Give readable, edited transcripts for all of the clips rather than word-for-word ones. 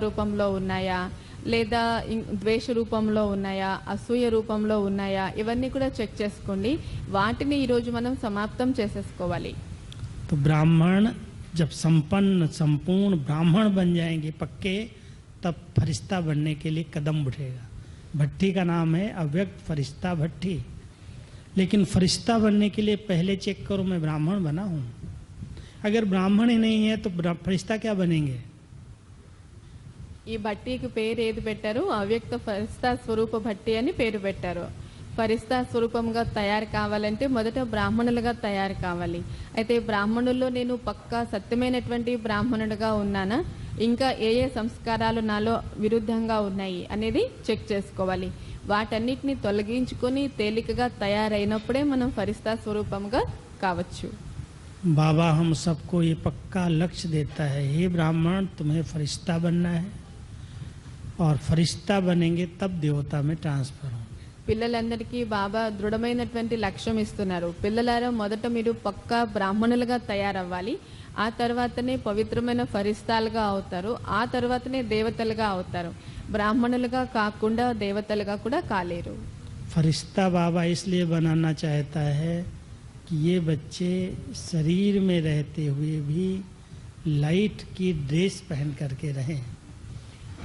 రూపంలో ఉన్నాయా, లేదా ద్వేష రూపంలో ఉన్నాయా, అసూయ రూపంలో ఉన్నాయా, ఇవన్నీ కూడా చెక్ చేసుకోండి. వాటిని ఈరోజు మనం సమాప్తం చేసేసుకోవాలి. तो ब्राह्मण जब संपन्न संपूर्ण ब्राह्मण बन जाएंगे पक्के, तब फरिश्ता बनने के लिए कदम बढ़ेगा। भट्टी का नाम है अव्यक्त फरिश्ता भट्टी। लेकिन फरिश्ता बनने के लिए पहले चेक करो मैं ब्राह्मण बना हूँ। अगर ब्राह्मण ही नहीं है तो फरिश्ता क्या बनेंगे? ఈ భట్టీకి పేరు ఏది పెట్టారు? అవ్యక్త ఫరిస్తా స్వరూప భట్టి అని పేరు పెట్టారు. ఫరిస్తా స్వరూపంగా తయారు కావాలంటే మొదట బ్రాహ్మణులుగా తయారు కావాలి. అయితే బ్రాహ్మణుల్లో నేను పక్కా సత్యమైనటువంటి బ్రాహ్మణుడిగా ఉన్నానా, ఇంకా ఏ ఏ సంస్కారాలు నాలో విరుద్ధంగా ఉన్నాయి అనేది చెక్ చేసుకోవాలి. వాటన్నిటిని తొలగించుకొని తేలికగా తయారైనప్పుడే మనం ఫరిస్తా స్వరూపంగా కావచ్చు. बाबा हम सबको ये पक्का लक्ष्य देता है, हे ब्राह्मण तुम्हें फरिश्ता बनना है और फरिश्ता बनेंगे तब देवता में ट्रांसफर होंगे। పిల్లలందరికీ బాబా దృఢమైనటువంటి లక్ష్యం ఇస్తున్నారు. పిల్లలారా మొదట మీరు పక్కా బ్రాహ్మణులుగా తయారవ్వాలి, ఆ తర్వాతనే పవిత్రమైన ఫరిస్తాలుగా అవుతారు, ఆ తర్వాతనే దేవతలుగా అవుతారు. బ్రాహ్మణులుగా కాకుండా దేవతలుగా కూడా కాలేరు. फरिश्ता बाबा इसलिए बनाना चाहता है कि ये बच्चे शरीर में रहते हुए भी लाइट की ड्रेस पहन करके रहें।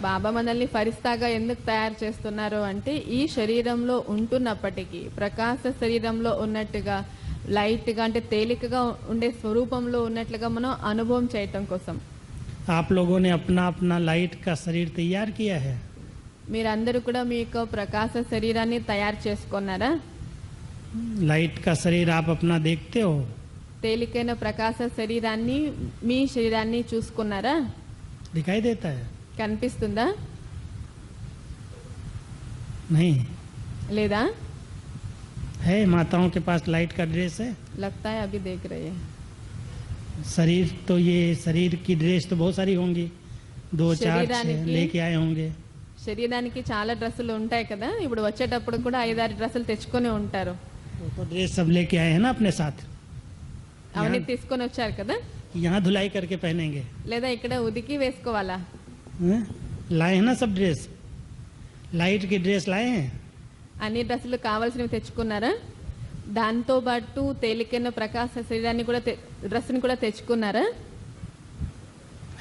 బాబా మనల్ని ఫరిస్తాగా ఎందుకు తయారు చేస్తున్నారు అంటే, ఈ శరీరంలో ఉంటున్నప్పటికీ ప్రకాశ శరీరంలో ఉన్నట్టుగా లైట్గా అంటే తేలికగా ఉండే స్వరూపంలో ఉన్నట్లుగా మనం అనుభవం చేయటం కోసం. आप लोगों ने अपना अपना लाइट का शरीर तैयार किया है। మీరందరూ కూడా మీ యొక్క ప్రకాశ శరీరాన్ని తయారు చేసుకున్నారా? लाइट का शरीर आप अपना देखते हो? తేలికైన ప్రకాశ శరీరాన్ని మీ శరీరాన్ని చూసుకున్నారా? दिखाई देता है? కనిపిస్తుందా? नहीं లేదా? है, माताओं के पास लाइट का ड्रेस है। लगता है अभी देख रहे हैं. शरीर तो ये शरीर की ड्रेस तो बहुत सारी होंगी, 2 4 6 शरीरानिकी- लेके आए होंगे। శరీరానికి చాలా డ్రెస్సులు ఉంటాయి కదా, ఇప్పుడు వచ్చేటప్పుడు కూడా 5-6 డ్రెస్సులు తెచ్చుకొని ఉంటారు. तो ड्रेस सब लेके आए हैं ना अपने साथ। అవన్నీ తీసుకొని వచ్చారు కదా, यहाँ धुलाई करके पहनेंगे। లేదా ఇక్కడ ఉదికి వేసుకోవాలా? हैं? लाए हैं ना सब ड्रेस, लाइट की ड्रेस लाए हैं। అన్ని డ్రెస్సులు కావాల్సినవి తెచ్చుకున్నారా? దాంతో పాటు తేలికైన ప్రకాశ శరీరాన్ని కూడా డ్రెస్ని కూడా తెచ్చుకున్నారా?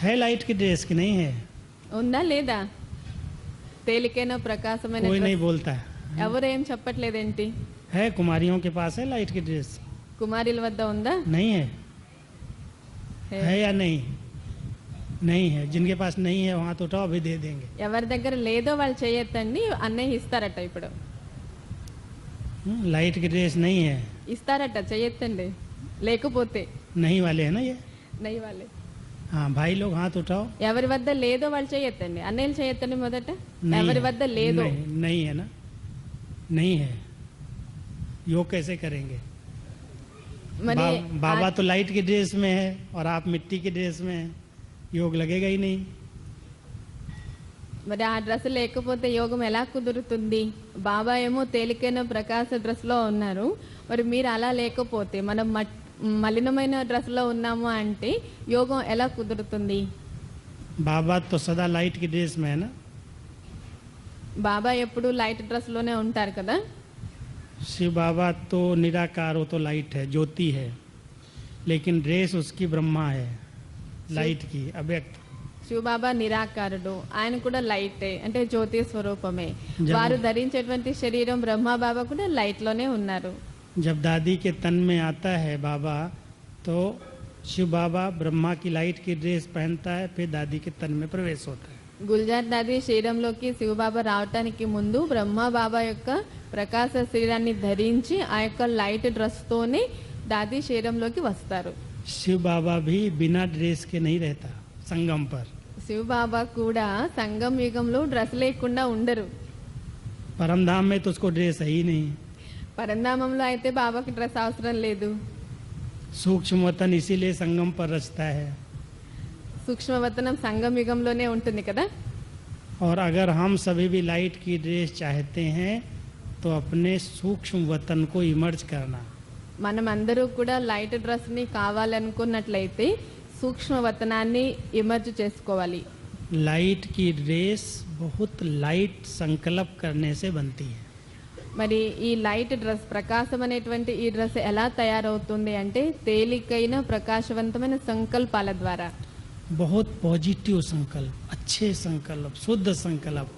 है लाइट की ड्रेस की नहीं है? ఉందా లేదా? తేలికైన ప్రకాశమైన कोई नहीं డ్రెస్ बोलता है। ఎవరేం చెప్పట్లేదేంటి? है कुमारियों के पास है लाइट की ड्रेस? కుమారుల వద్ద ఉందా? नहीं है? है. है या नहीं? नहीं है। जिनके पास नहीं है वहाँ तो उठाओ, अभी दे देंगे। ఎవరి దగ్గర లేదో వాళ్ళు చేయొద్దండి, అన్నయ్య ఇస్తారట. ఇప్పుడు लाइट की ड्रेस नहीं है? ఇస్తారట, చేయొద్దండి. లేకపోతే नहीं वाले है ना ये? నై వాళ్ళే. हाँ भाई लोग हाथ उठाओ। ఎవరి వద్ద లేదో వాళ్ళు చేయొద్దండి, అన్నయ్యలు చేయొద్దండి. మొదట नहीं ఎవరి है। వద్ద లేదో नहीं, नहीं है ना? नहीं है। योग कैसे करेंगे? మరి बाबा तो लाइट की ड्रेस में है और आप मिट्टी की ड्रेस में है, योग लगेगा ही नहीं। మరి ఆ డ్రెస్ లేకపోతే యోగం ఎలా కుదురుతుంది? బాబా ఏమో తేలికైన ప్రకాశ డ్రెస్లో ఉన్నారు, మరి మీరు అలా లేకపోతే మనం మలినమైన డ్రెస్లో ఉన్నాము అంటే యోగం ఎలా కుదురుతుంది? बाबा तो सदा लाइट की ड्रेस में है ना? బాబా ఎప్పుడు లైట్ డ్రెస్లోనే ఉంటారు కదా. शिव बाबा तो निराकार, वो तो लाइट है, ज्योति है, लेकिन ड्रेस उसकी ब्रह्मा है, लाइट की अव्यक्त। శివబాబా నిరాకారుడు, ఆయన కూడా లైటే అంటే జ్యోతి స్వరూపమే. జब- వారు ధరించేటువంటి శరీరం బ్రహ్మ బాబా కూడా లైట్ లోనే ఉన్నారు. जब दादी के तन में आता है बाबा, तो शिव बाबा ब्रह्मा की लाइट की ड्रेस पहनता है, फिर दादी के तन में प्रवेश होता है। గుల్జార్ దాది శరీరంలోకి శివబాబా రావటానికి ముందు బ్రహ్మ బాబా యొక్క ప్రకాశ శరీరాన్ని ధరించి ఆ యొక్క లైట్ డ్రెస్ తోనే దాది శరీరంలోకి వస్తారు. शिव बाबा भी बिना ड्रेस के नहीं रहता संगम पर। శివబాబా కూడా సంగం యుగంలో డ్రెస్ లేకుండా ఉండరు. परमधाम में तो उसको ड्रेस है ही नहीं। పరంధామంలో అయితే బాబాకి డ్రెస్ అవసరం లేదు. सूक्ष्म वतन इसीलिए संगम पर रचता है। సూక్ష్మవతనం సంగం యుగంలోనే ఉంటుంది కదా. और अगर हम सभी भी लाइट की ड्रेस चाहते हैं तो अपने सूक्ष्म वतन को इमर्ज करना। మనం అందరూ కూడా లైట్ డ్రెస్ని కావాలనుకున్నట్లయితే సూక్ష్మవతనాన్ని ఇమర్జ్ చేసుకోవాలి. लाइट की रेस बहुत लाइट संकल्प करने से बनती है। మరి ఈ లైట్ డ్రెస్ ప్రకాశం అనేటువంటి ఈ డ్రెస్ ఎలా తయారవుతుంది అంటే తేలికైన ప్రకాశవంతమైన సంకల్పాల ద్వారా बहुत पॉजिटिव संकल्प, अच्छे संकल्प, शुद्ध संकल्प,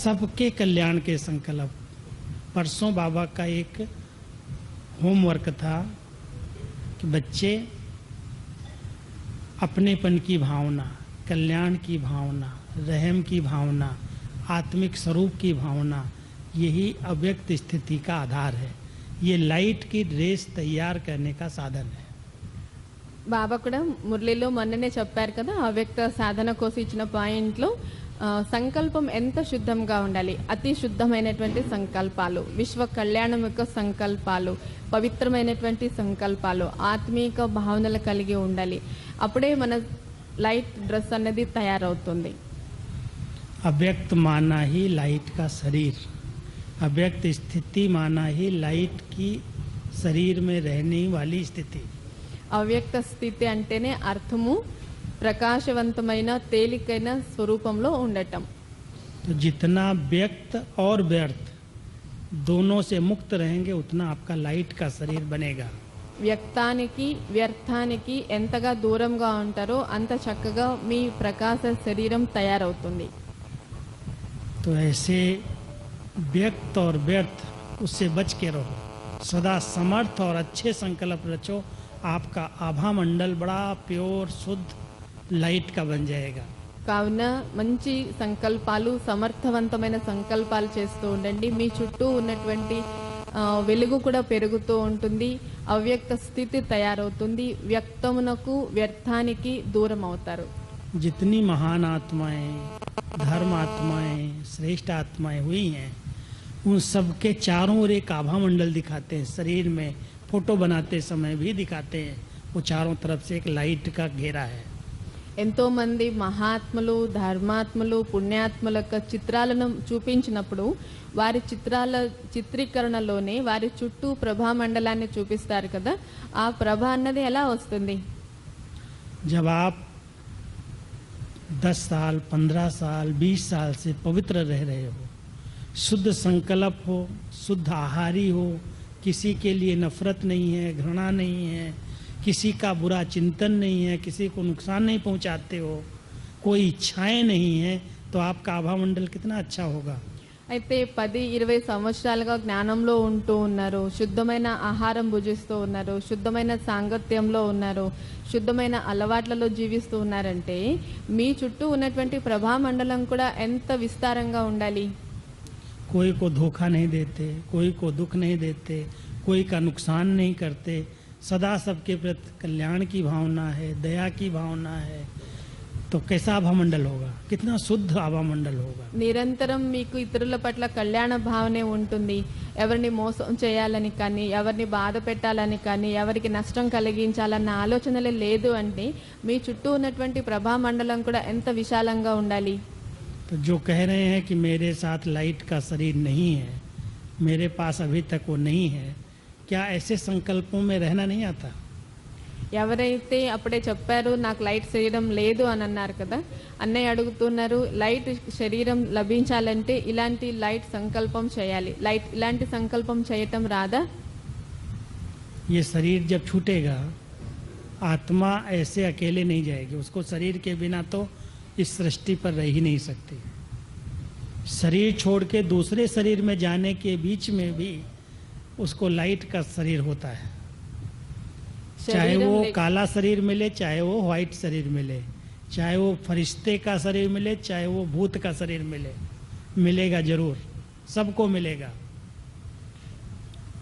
सबके कल्याण के संकल्प। परसों बाबा का एक होमवर्क था कि बच्चे अपनेपन की भावना, कल्याण की भावना, रहम की भावना, आत्मिक स्वरूप की भावना, यही अव्यक्त स्थिति का आधार है। ये लाइट की रेस तैयार करने का साधन है। బాబా కూడా మురళిలో మొన్ననే చెప్పారు కదా అవ్యక్త సాధన కోసం ఇచ్చిన పాయింట్లో సంకల్పం ఎంత శుద్ధంగా ఉండాలి, అతి శుద్ధమైనటువంటి సంకల్పాలు, విశ్వ కళ్యాణం యొక్క సంకల్పాలు, పవిత్రమైనటువంటి సంకల్పాలు, ఆత్మీక భావనలు కలిగి ఉండాలి. అప్పుడే మన లైట్ డ్రెస్ అనేది తయారవుతుంది. अव्यक्त माना ही लाइट का शरीर, अव्यक्त स्थिति माना ही लाइट की शरीर में रहने वाली स्थिति। అవ్యక్త స్థితి అంటేనే అర్థము ప్రకాశవంతమైన తేలికైన స్వరూపంలో ఉండటం. तो जितना व्यक्त और व्यर्थ दोनों से मुक्त रहेंगे उतना आपका लाइट का शरीर बनेगा। వ్యక్తానికి వ్యర్థానికి ఎంతగా దూరంగా ఉంటారో అంత చక్కగా మీ ప్రకాశ శరీరం తయారవుతుంది. तो ऐसे व्यक्त और व्यर्थ उससे बच के रहो, सदा समर्थ और अच्छे संकल्प रचो। आपका आभा मंडल बड़ा प्योर शुद्ध लाइट का बन जाएगा। కావున మంచి సంకల్పాలు, సమర్థవంతమైన సంకల్పాలు చేస్తూ ఉండండి. మీ చుట్టూ ఉన్నటువంటి వెలుగు కూడా పెరుగుతూ ఉంటుంది. అవ్యక్త స్థితి తయారవుతుంది. వ్యక్తమునకు వ్యర్థానికి దూరం అవుతారు. जितनी महान आत्माएं, धर्म आत्माएं, श्रेष्ठ आत्माएं हुई हैं, उन सबके चारों ओर एक आभा मंडल दिखाते हैं। शरीर में फोटो बनाते समय भी दिखाते हैं। वो चारों तरफ से एक लाइट का घेरा है। ఎంతో మంది మహాత్ములు, ధర్మాత్ములు, పుణ్యాత్ముల యొక్క చిత్రాలను చూపించినప్పుడు వారి చిత్రాల చిత్రీకరణలోనే వారి చుట్టూ ప్రభా మండలాన్ని చూపిస్తారు కదా. ఆ ప్రభ అన్నది ఎలా వస్తుంది? जब आप 10 साल, 15 साल, 20 साल से पवित्र रह रहे हो, शुद्ध संकल्प हो, शुद्ध आहारी हो, किसी के लिए नफरत नहीं है, घृणा नहीं है, किसी का बुरा चिंतन नहीं है, किसी को नुकसान नहीं पहुंचाते हो, कोई इच्छाएं नहीं है, तो आपका आभा मंडल कितना अच्छा होगा। అయితే 10-20 సంవత్సరాలుగా జ్ఞానంలో ఉంటూ ఉన్నారు, శుద్ధమైన ఆహారం భుజిస్తూ ఉన్నారు, శుద్ధమైన సాంగత్యంలో ఉన్నారు, శుద్ధమైన అలవాట్లలో జీవిస్తూ ఉన్నారంటే మీ చుట్టూ ఉన్నటువంటి ప్రభా మండలం కూడా ఎంత విస్తారంగా ఉండాలి. कोई को धोखा नहीं देते, कोई को दुख नहीं देते, कोई का नुकसान नहीं करते, सदा सबके प्रति कल्याण की भावना है, दया की भावना है, तो कैसा आभा मंडल होगा, कितना शुद्ध आभा मंडल होगा। నిరంతరం మీకు ఇతరుల పట్ల కళ్యాణ భావనే ఉంటుంది. ఎవరిని మోసం చేయాలని కానీ, ఎవరిని బాధ పెట్టాలని కానీ, ఎవరికి నష్టం కలిగించాలన్న ఆలోచనలే లేదు అంటే మీ చుట్టూ ఉన్నటువంటి ప్రభా మండలం కూడా ఎంత విశాలంగా ఉండాలి. तो जो कह रहे हैं कि मेरे साथ लाइट का शरीर नहीं है, मेरे पास अभी तक वो नहीं है, क्या ऐसे संकल्पों में रहना नहीं आता? ఎవరైతే అప్పుడే చెప్పారు నాకు లైట్ శరీరం లేదు అని అన్నారు కదా, అన్నయ్య అడుగుతున్నారు లైట్ శరీరం లభించాలంటే ఇలాంటి లైట్ సంకల్పం చేయాలి. ఇలాంటి సంకల్పం చేయటం రాదా? ये शरीर जब छूटेगा आत्मा ऐसे अकेले नहीं जाएगी, उसको शरीर के बिना तो इस सृष्टि पर रह ही नहीं सकती। शरीर छोड़ के दूसरे शरीर में जाने के बीच में भी उसको लाइट का शरीर होता है। चाहे वो काला शरीर मिले, चाहे वो व्हाइट शरीर मिले, चाहे वो फरिश्ते का शरीर मिले, चाहे वो भूत का शरीर मिले, मिलेगा जरूर, सबको मिलेगा।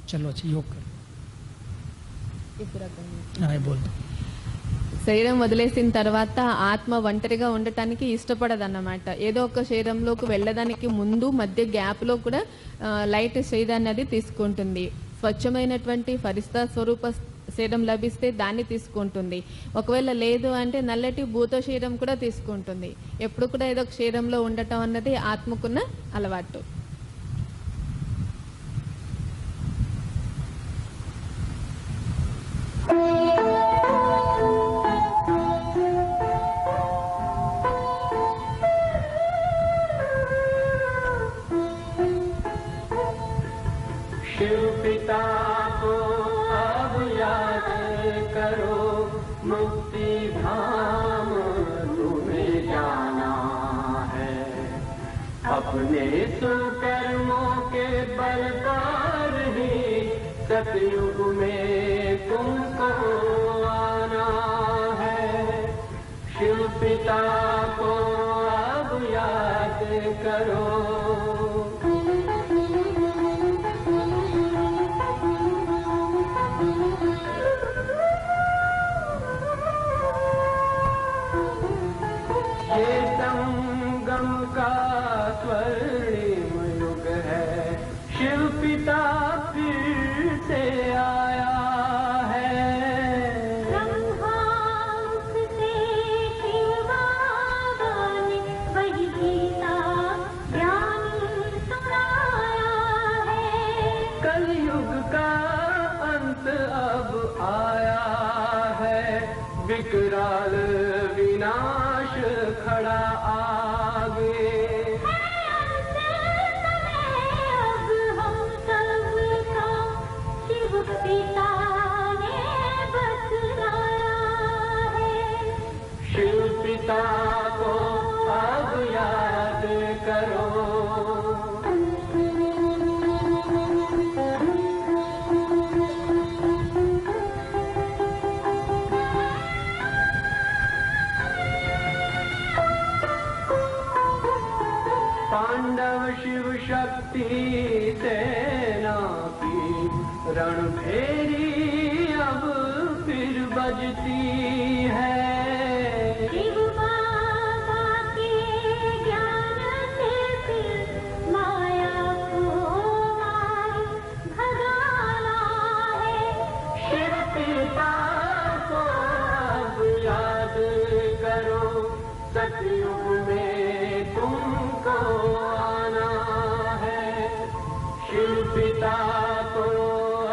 चलो अच्छा योग करो। हाँ बोल दो। శరీరం వదిలేసిన తర్వాత ఆత్మ ఒంటరిగా ఉండటానికి ఇష్టపడదన్నమాట. ఏదో ఒక శరీరంలోకి వెళ్ళడానికి ముందు మధ్య గ్యాప్లో కూడా లైట్ శరీరాన్ని అది తీసుకుంటుంది. స్వచ్ఛమైనటువంటి ఫరిస్తా స్వరూప శరీరం లభిస్తే దాన్ని తీసుకుంటుంది. ఒకవేళ లేదు అంటే నల్లటి భూత శరీరం కూడా తీసుకుంటుంది. ఎప్పుడు కూడా ఏదో ఒక శరీరంలో ఉండటం అన్నది ఆత్మకున్న అలవాటు. शिव पिता को अब याद करो, मुक्ति धाम तुम्हें जाना है। अपने सुकर्मों के बल पर ही सतयुग में तुमको आना है। शिव पिता को अब याद करो। ये संगम का स्वर्णिम युग है, शिव पिता फिर से आया है। ब्रह्मांक से शिव बाबा ने वही गीता ज्ञान सुनाया है। कलयुग का अंत अब आया है, विकराल विनाश खड़ा आगे। अब हम सबका शिव पिता ने बतलाया है। शिव पिता को अब याद करो। पांडव शिव शक्ति सेना की रणभेरी अब फिर बजती है। शिव बाबा के ज्ञान से फिर माया को मार भगाना है। शिव पिता को अब याद करो, सतयुग में तुमको आना है। शिव पिता को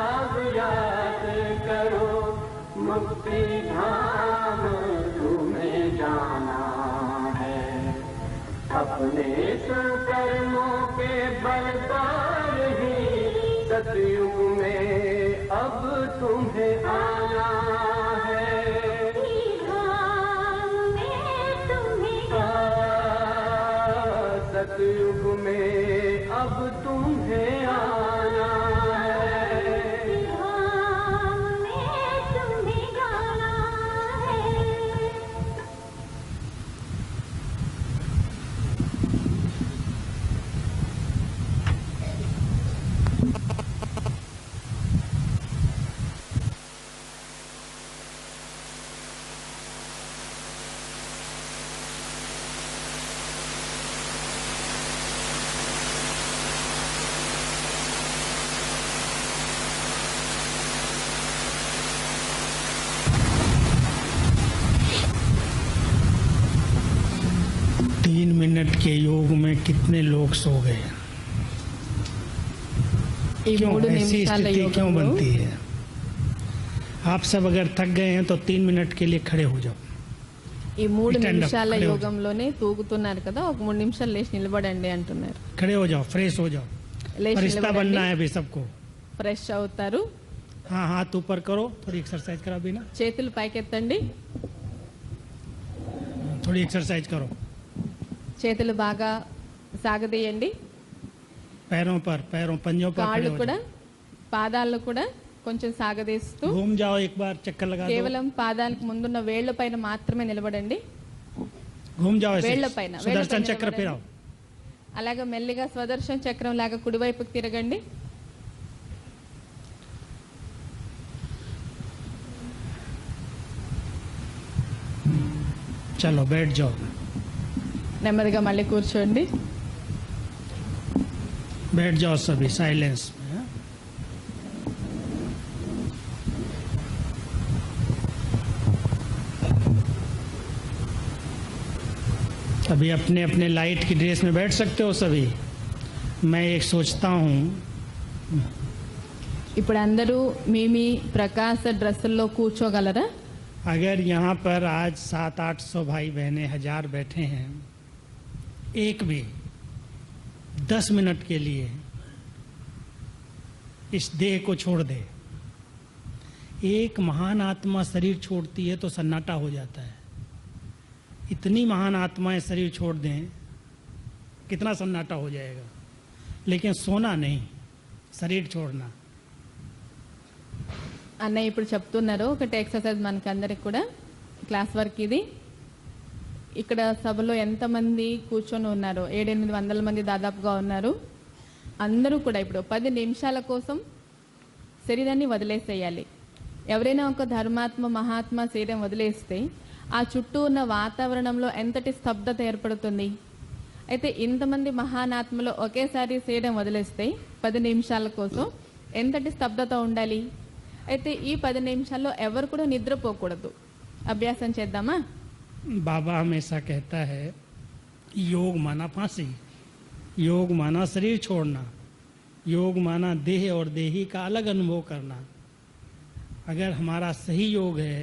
अब याद करो, मुक्ति धाम तुम्हें जाना है। अपने सुकर्मों के बल पर ही सतयुग में अब तुम्हें आना है। धाम में तुम्हें सतयुग में अब तुम्हें आना है। धाम में तुम्हें जाना है। 3 मिनट के योग में कितने लोग सो गए? ఈ क्यों 3 ऐसी నిమిషాల स्थिति क्यों యోగంలో बनती है? आप सब अगर थक गए हैं तो 3 मिनट के लिए खड़े हो जाओ। ఈ 3 Stand up, నిమిషాల खड़े हो जाओ। యోగంలోనే తూగుతున్నారు కదా, ఒక 3 నిమిషాలు లేచి నిలబడండి అంటున్నారు. खड़े हो जाओ, फ्रेश हो जाओ। లేచి फरिश्ता बनना నిలబడండి, है अभी सबको। ఫ్రెష్ అవుతారు. हाँ, हाथ ऊपर करो, थोड़ी एक्सरसाइज करो अभी ना, చేతులు పైకెత్తండి, थोड़ी एक्सरसाइज करो। చేతులు బాగా సాగదీయండి. पैरों पंजों पर खड़े కాళ్ళు हो కూడా जाओ। పాదాలను కూడా కొంచెం సాగదీస్తూ घूम जाओ, एक बार चक्कर लगा दो। కేవలం పాదాలకు ముందున్న వేళ్ల పైన మాత్రమే నిలబడండి. घूम जाओ ऐसे, వేళ్ల పైన सुदर्शन चक्र फिराओ। అలాగే మెల్లిగా స్వదర్శన చక్రం లాగా కుడివైపుకి తిరగండి. चलो बैठ जाओ। నెమ్మదిగా మళ్ళీ కూర్చోండి. बैठ जाओ सभी साइलेंस में। हाँ? अभी अपने अपने लाइट की ड्रेस में बैठ सकते हो सभी। मैं एक सोचता हूँ, ఇప్పుడు అందరూ మీ మీ ప్రకాశ డ్రెస్సుల్లో కూర్చోగలరా? अगर यहाँ पर आज 700-800 भाई बहनें 1000 बैठे हैं, एक भी 10 मिनट के लिए इस देह को छोड़ दे। एक महान आत्मा शरीर छोड़ती है तो सन्नाटा हो जाता है। इतनी महान आत्माएं शरीर छोड़ दें, कितना सन्नाटा हो जाएगा। लेकिन सोना नहीं, शरीर छोड़ना। అన్నయ్య ఇప్పుడు చెప్తున్నారు ఒకటి ఎక్సర్సైజ్ మనకందరికి కూడా క్లాస్ వర్క్ ఇది. ఇక్కడ సభలో ఎంతమంది కూర్చొని ఉన్నారు, 700-800 మంది దాదాపుగా ఉన్నారు. అందరూ కూడా ఇప్పుడు 10 నిమిషాల కోసం శరీరాన్ని వదిలేసేయాలి. ఎవరైనా ఒక ధర్మాత్మ మహాత్మ శరీరం వదిలేస్తే ఆ చుట్టూ ఉన్న వాతావరణంలో ఎంతటి స్తబ్దత ఏర్పడుతుంది. అయితే ఇంతమంది మహానాత్మలో ఒకేసారి శరీరం వదిలేస్తే 10 నిమిషాల కోసం ఎంతటి స్తబ్దత ఉండాలి. అయితే ఈ 10 నిమిషాల్లో ఎవరు కూడా నిద్రపోకూడదు. అభ్యాసం చేద్దామా? बाबा हमेशा कहता है योग माना फांसी, योग माना शरीर छोड़ना, योग माना देह और देही का अलग अनुभव करना। अगर हमारा सही योग है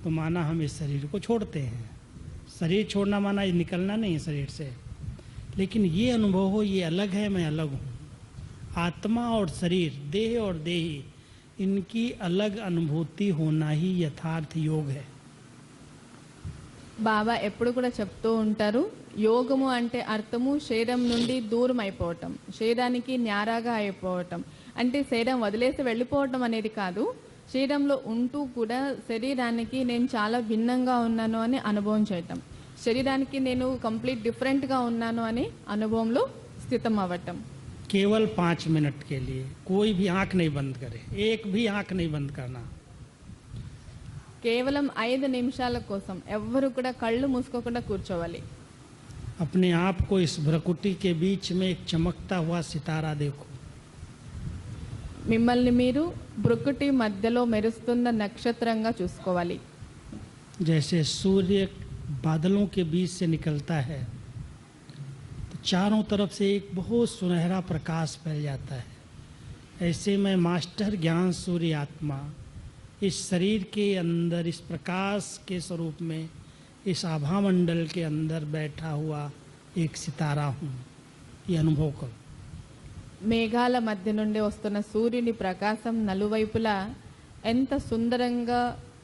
तो माना हम इस शरीर को छोड़ते हैं। शरीर छोड़ना माना ये निकलना नहीं है शरीर से, लेकिन ये अनुभव हो ये अलग है, मैं अलग हूँ। आत्मा और शरीर, देह और देही, इनकी अलग अनुभूति होना ही यथार्थ योग है। బాబా ఎప్పుడు కూడా చెప్తూ ఉంటారు, యోగము అంటే అర్థము శరీరం నుండి దూరం అయిపోవటం, శరీరానికి న్యారాగా అయిపోవటం. అంటే శరీరం వదిలేసి వెళ్ళిపోవటం అనేది కాదు, శరీరంలో ఉంటూ కూడా శరీరానికి నేను చాలా భిన్నంగా ఉన్నాను అని అనుభవం చేయటం, శరీరానికి నేను కంప్లీట్ డిఫరెంట్గా ఉన్నాను అనే అనుభవంలో స్థితం అవ్వటం. केवल 5 मिनट के लिए कोई भी आंख नहीं बंद करे, एक भी आंख नहीं बंद करना। కేవలం 5 నిమిషాల కోసం ఎవ్వరు కూడా కళ్ళు మూసుకోకుండా కూర్చోవాలి. अपने आप को इस भ्रकुटी के बीच में एक चमकता हुआ सितारा देखो। మిమ్మల్ని మీరు బ్రుకుటి మధ్యలో మెరుస్తున్న నక్షత్రంగా చూసుకోవాలి. जैसे सूर्य बादलों के बीच से निकलता है तो चारों तरफ से एक बहुत सुनहरा प्रकाश फैल जाता है, ऐसे में मास्टर ज्ञान सूर्य आत्मा इस शरीर के अंदर इस प्रकाश के स्वरूप में इस आभा मंडल के अंदर बैठा हुआ एक सितारा हूँ। ये अनुभव करो। మేఘాల మధ్య నుండి వస్తున్న సూర్యుని ప్రకాశం నలువైపులా ఎంత సుందరంగా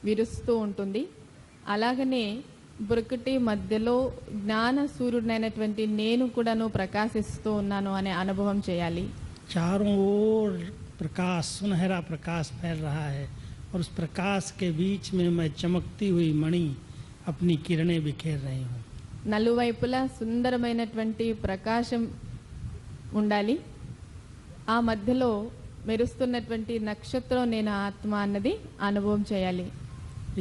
విరుస్తూ ఉంటుంది. అలాగనే బ్రుకుటి మధ్యలో జ్ఞాన సూర్యుడైనటువంటి నేను కూడాను ప్రకాశిస్తూ ఉన్నాను అనే అనుభవం చేయాలి. चारों ओर प्रकाश, सुनहरा प्रकाश फैल रहा है और उस प्रकाश के बीच में मैं चमकती हुई मणि अपनी किरणें बिखेर रही हूँ। నలువైపులా సుందరమైనటువంటి ప్రకాశం ఉండాలి. ఆ మధ్యలో మెరుస్తున్నటువంటి నక్షత్రం నేను ఆత్మ అన్నది అనుభవం చేయాలి.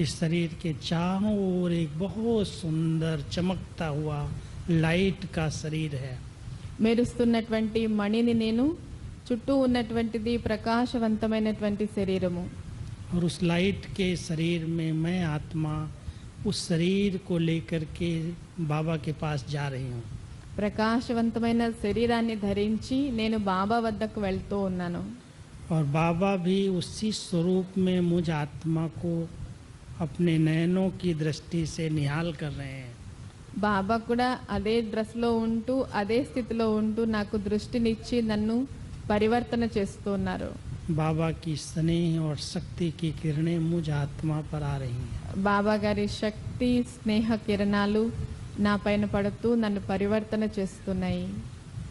इस शरीर के चारों ओर एक बहुत सुंदर चमकता हुआ लाइट का शरीर है। మెరుస్తున్నటువంటి మణిని నేను, చుట్టూ ఉన్నటువంటిది ప్రకాశవంతమైనటువంటి శరీరము. और उस लाइट के शरीर में मैं आत्मा उस शरीर को लेकर के बाबा के पास जा रही हूँ। ప్రకాశవంతమైన శరీరాన్ని ధరించి నేను బాబా వద్దకు వెళ్తూ ఉన్నాను. और बाबा भी उसी स्वरूप में मुझ आत्मा को अपने नयनों की दृष्टि से निहाल कर रहे हैं। బాబా కూడా అదే డ్రెస్లో ఉంటూ అదే స్థితిలో ఉంటూ నాకు దృష్టినిచ్చి నన్ను పరివర్తన చేస్తూ ఉన్నారు. बाबा की स्नेह और शक्ति की किरणें मुझ आत्मा पर आ रही हैं। బాబా గారి శక్తి స్నేహ కిరణాలు నా పైన పడుతూ నన్ను పరివర్తన చేస్తున్నాయి.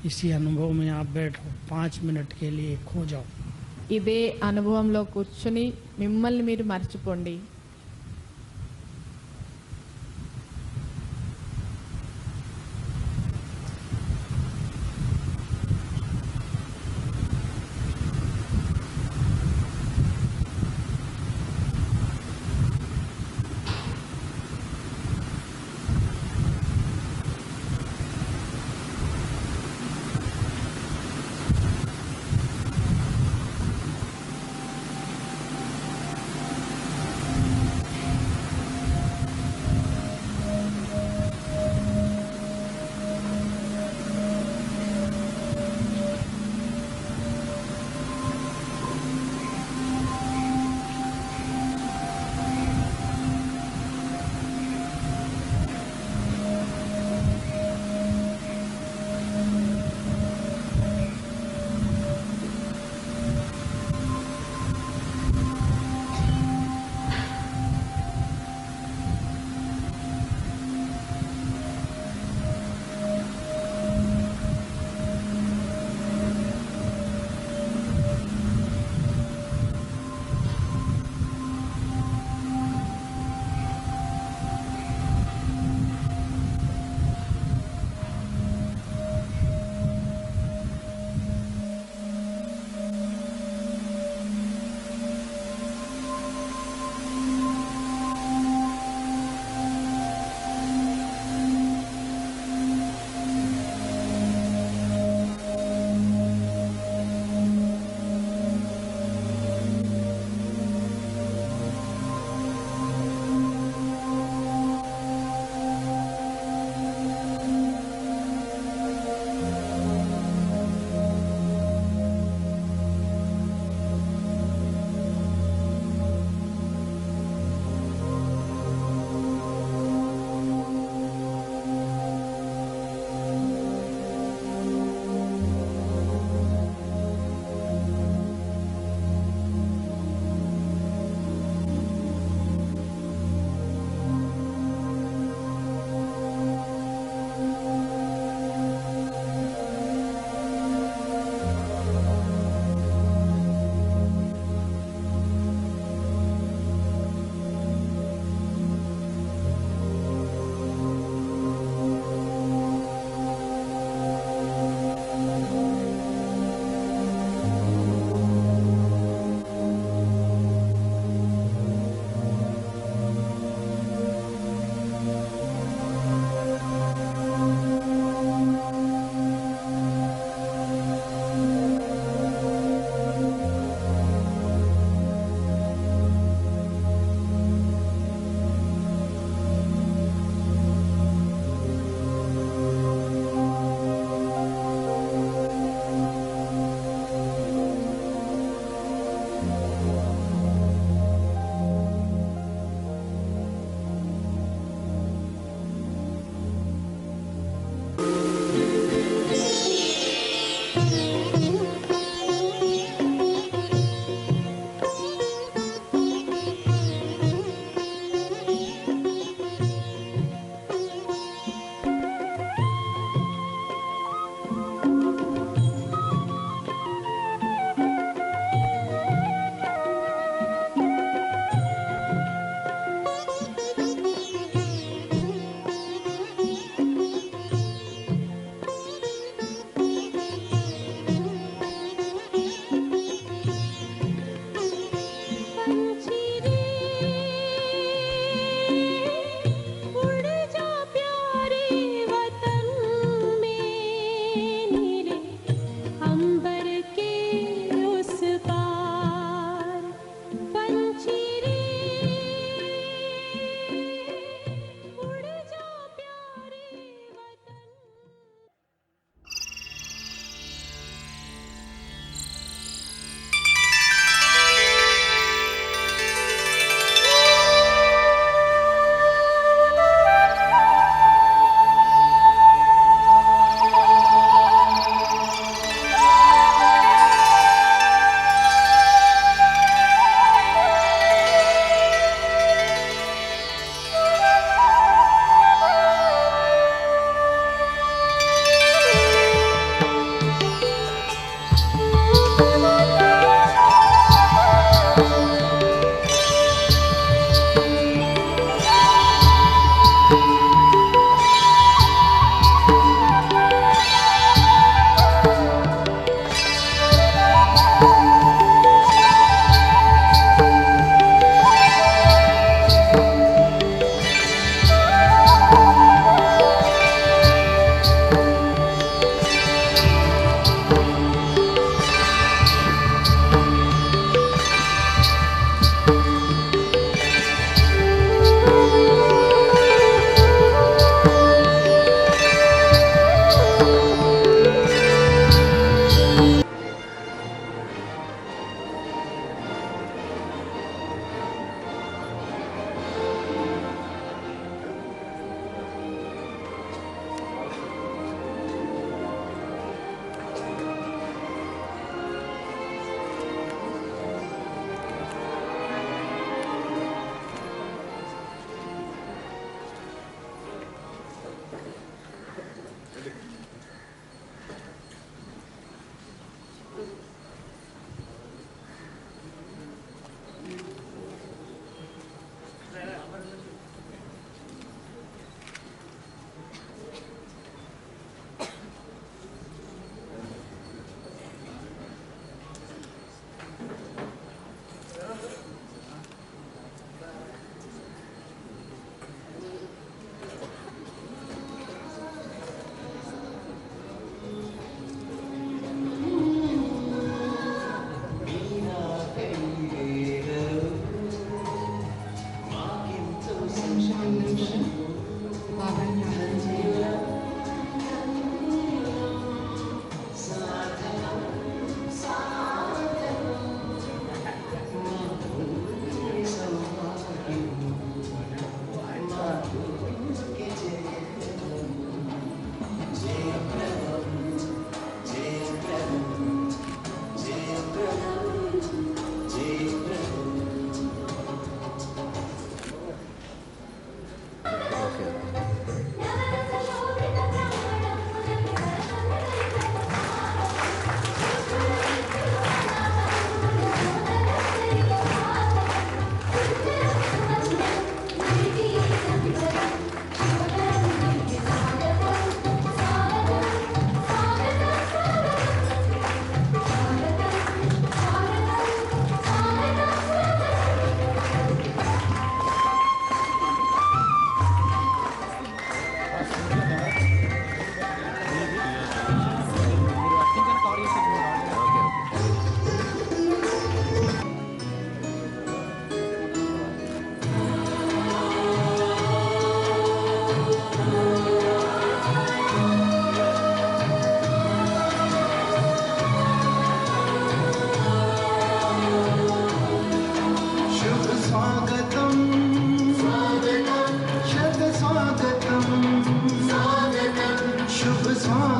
इसी अनुभव में आप बैठो, 5 मिनट के लिए खो जाओ। ఇదే అనుభవంలో కూర్చుని మిమ్మల్ని మీరు మర్చిపోండి.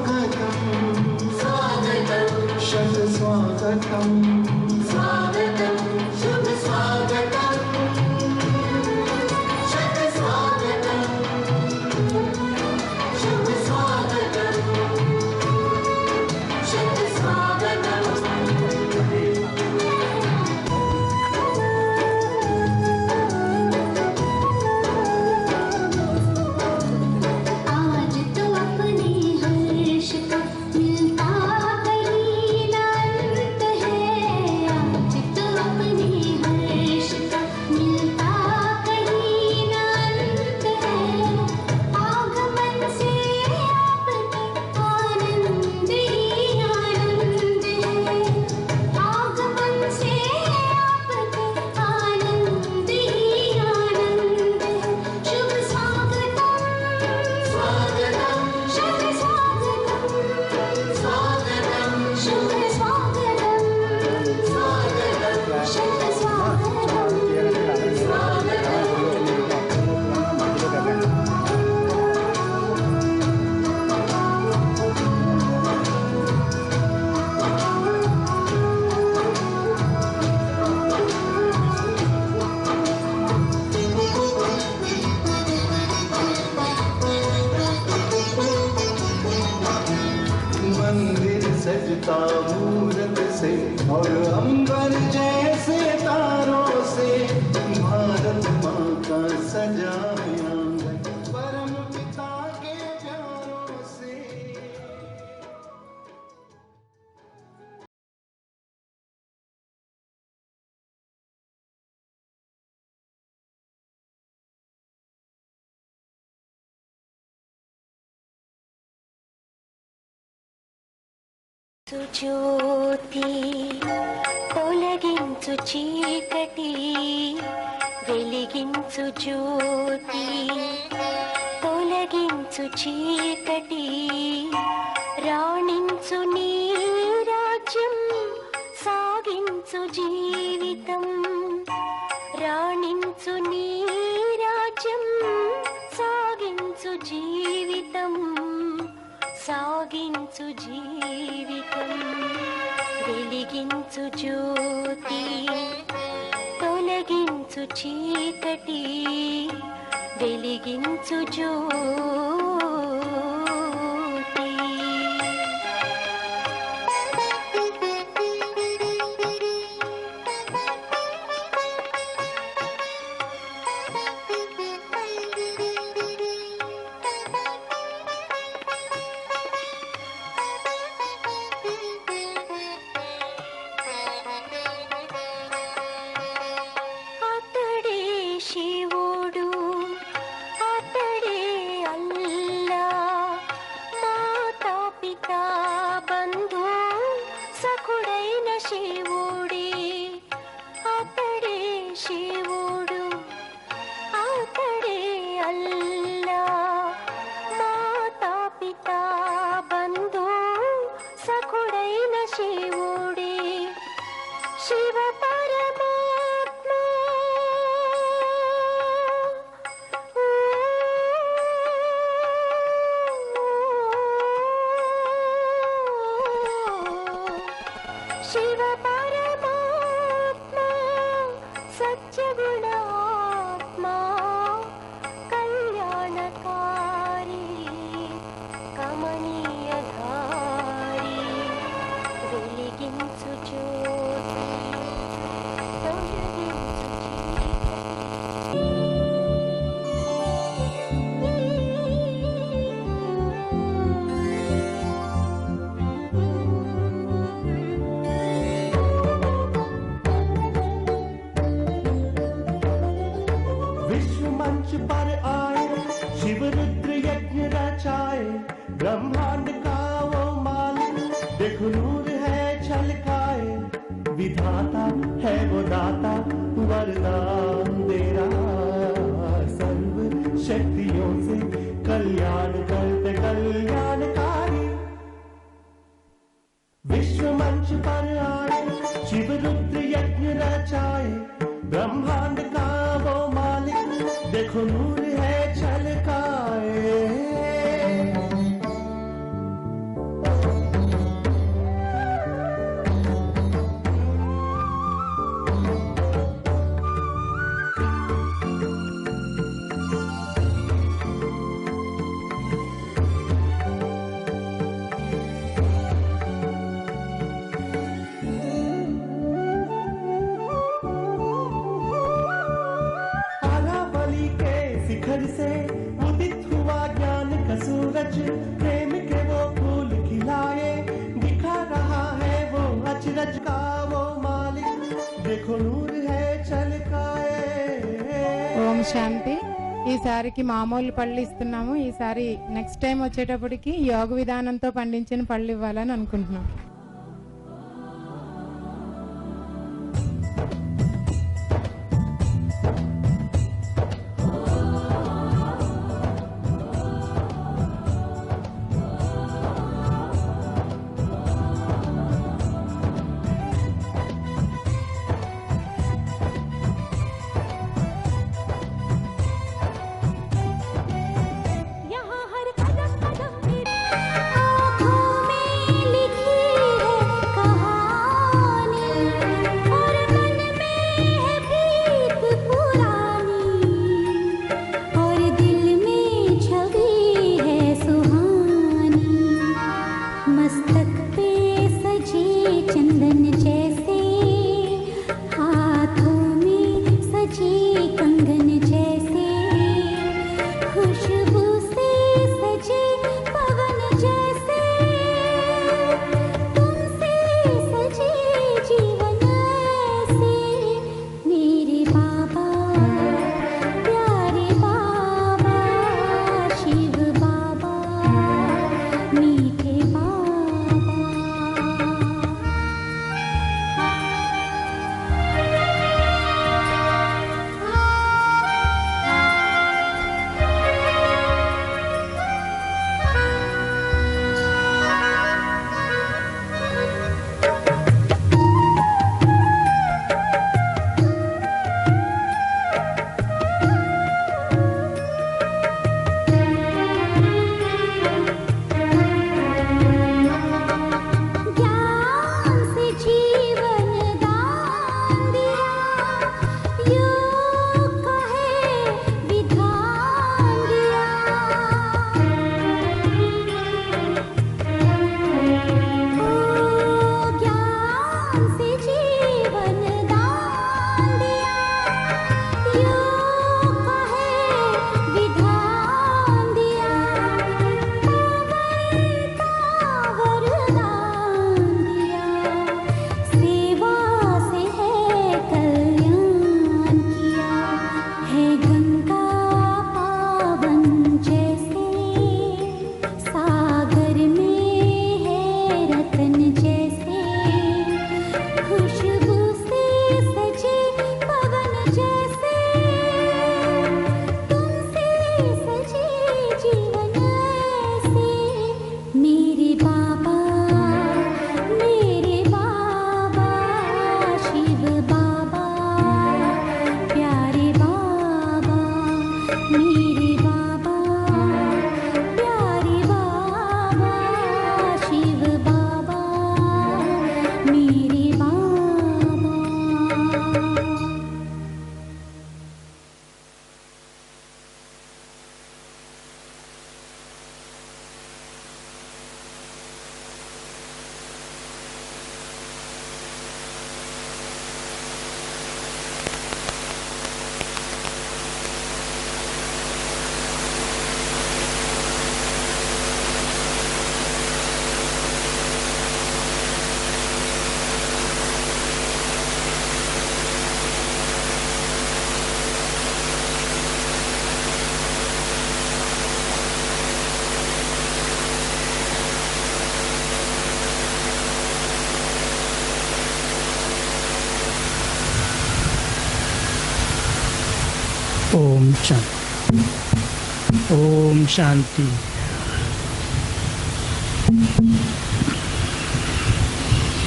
स्वागतम् स्वागतम् शत स्वागतम् स्वागतम् शुभ स्वागतम् शत स्वागतम् शुभ स्वागतम् शत स्वागतम् आज तो अपने हर्ष का मिलता कहीं ना अंत है। आज तो अपने हर्ष का मिलता कहीं ना अंत है। आगमन से आपके आनंद ही आनंद है। आगमन से आपके आनंद ही आनंद है। शुभ स्वागतम् स्वागतम् शुभ स्वागतम् स्वागतम् शुभ स्वागतम् स्वागतम् शुभ स्वागतम् मंदिर सजता मूरत से और अंबर जैसे तारों से भारत माँ का सजा है आंगन परम पिता के प्यारों से జ్యోతి తొలగించు చీకటి వెలిగించు జ్యోతి తొలగించు చీకటి రాణించు నీ రాజ్యం సాగించు జీవితం రాణించు నీ రాజ్యం సాగించు జీవితం సాగించు జీవితం వెలిగించు జ్యోతి తొలగించు చీకటి వెలిగించు జ్యోతి అతడే శివుడు అతడే అల్లా మాతా పితా బంధు సఖుడైన శివుడే అతడే శివుడు అతడే అల్లా మాతా పితా బంధు సఖుడైన శివుడే శివ పరమాత్మ శివ పరమాత్మ సత్యగుణాత్మ కళ్యాణకారి కమనీయధారి వెలిగించు జ్యోతి తొలగించు विश्व मंच पर आए शिव रुद्र यज्ञ रचाए ब्रह्मांड का वो मालिक देखो नूर है छलकाए विधाता है वो दाता वरदान दे रहा सर्व शक्तियों से कल्याण करते कल्याणकारी विश्व मंच पर आए शिव रुद्र यज्ञ रचाए ब्रह्मांड का वो मालिक देखो नूर है छलकाए శాంతి. ఈసారికి మామూలు పళ్ళు ఇస్తున్నాము. ఈసారి నెక్స్ట్ టైం వచ్చేటప్పటికి యోగ విధానంతో పండించిన పళ్ళు ఇవ్వాలని అనుకుంటున్నాం. यहाँ हर कदम कदम मेरी आँखों में लिखी है कहानी और मन में है प्रीत पुरानी और दिल में छवि है सुहानी मस्तक पे सजे चंदन जैसे हाथों में सजे कंगन जैसे खुशबू से सजे पवन जैसे तुमसे सजे जीवन ऐसे मेरे बाबा प्यारे बाबा शिव बाबा मीठे बाबा ज्ञान से जीवन दान दिया योग कहे विधान दिया ज्ञान से जीवन दान दिया योग कहे विधान दिया वरदान दिया सेवा से है कल्याण किया है गंगा पावन जैसे सागर में है रतन जैसे खुशबू से सजे पवन जैसे तुमसे सजे जीवन ऐसे मेरे बाबा शिव बाबा प्यारे बाबा मेरे बाबा प्यारे बाबा शिव बाबा मेरे बाबा ओम शांति। ओम शांति।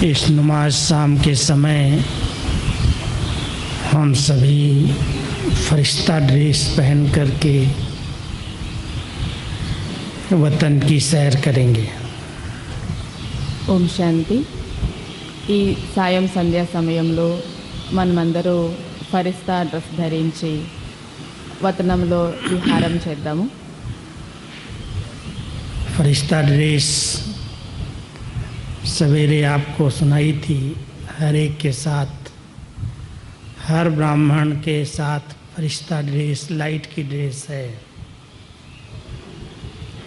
इस नमाज शाम के समय हम सभी फरिश्ता ड्रेस पहन करके वतन की सैर करेंगे। ఓం శాంతి. ఈ సాయం సంధ్యా సమయంలో మనమందరూ ఫరిస్తా డ్రెస్ ధరించి వతనంలో విహారం చేద్దాము. फरिश्ता ड्रेस सवेरे आपको सुनाई थी। हर एक के साथ, हर ब्राह्मण के साथ फरिश्ता ड्रेस लाइट की ड्रेस है।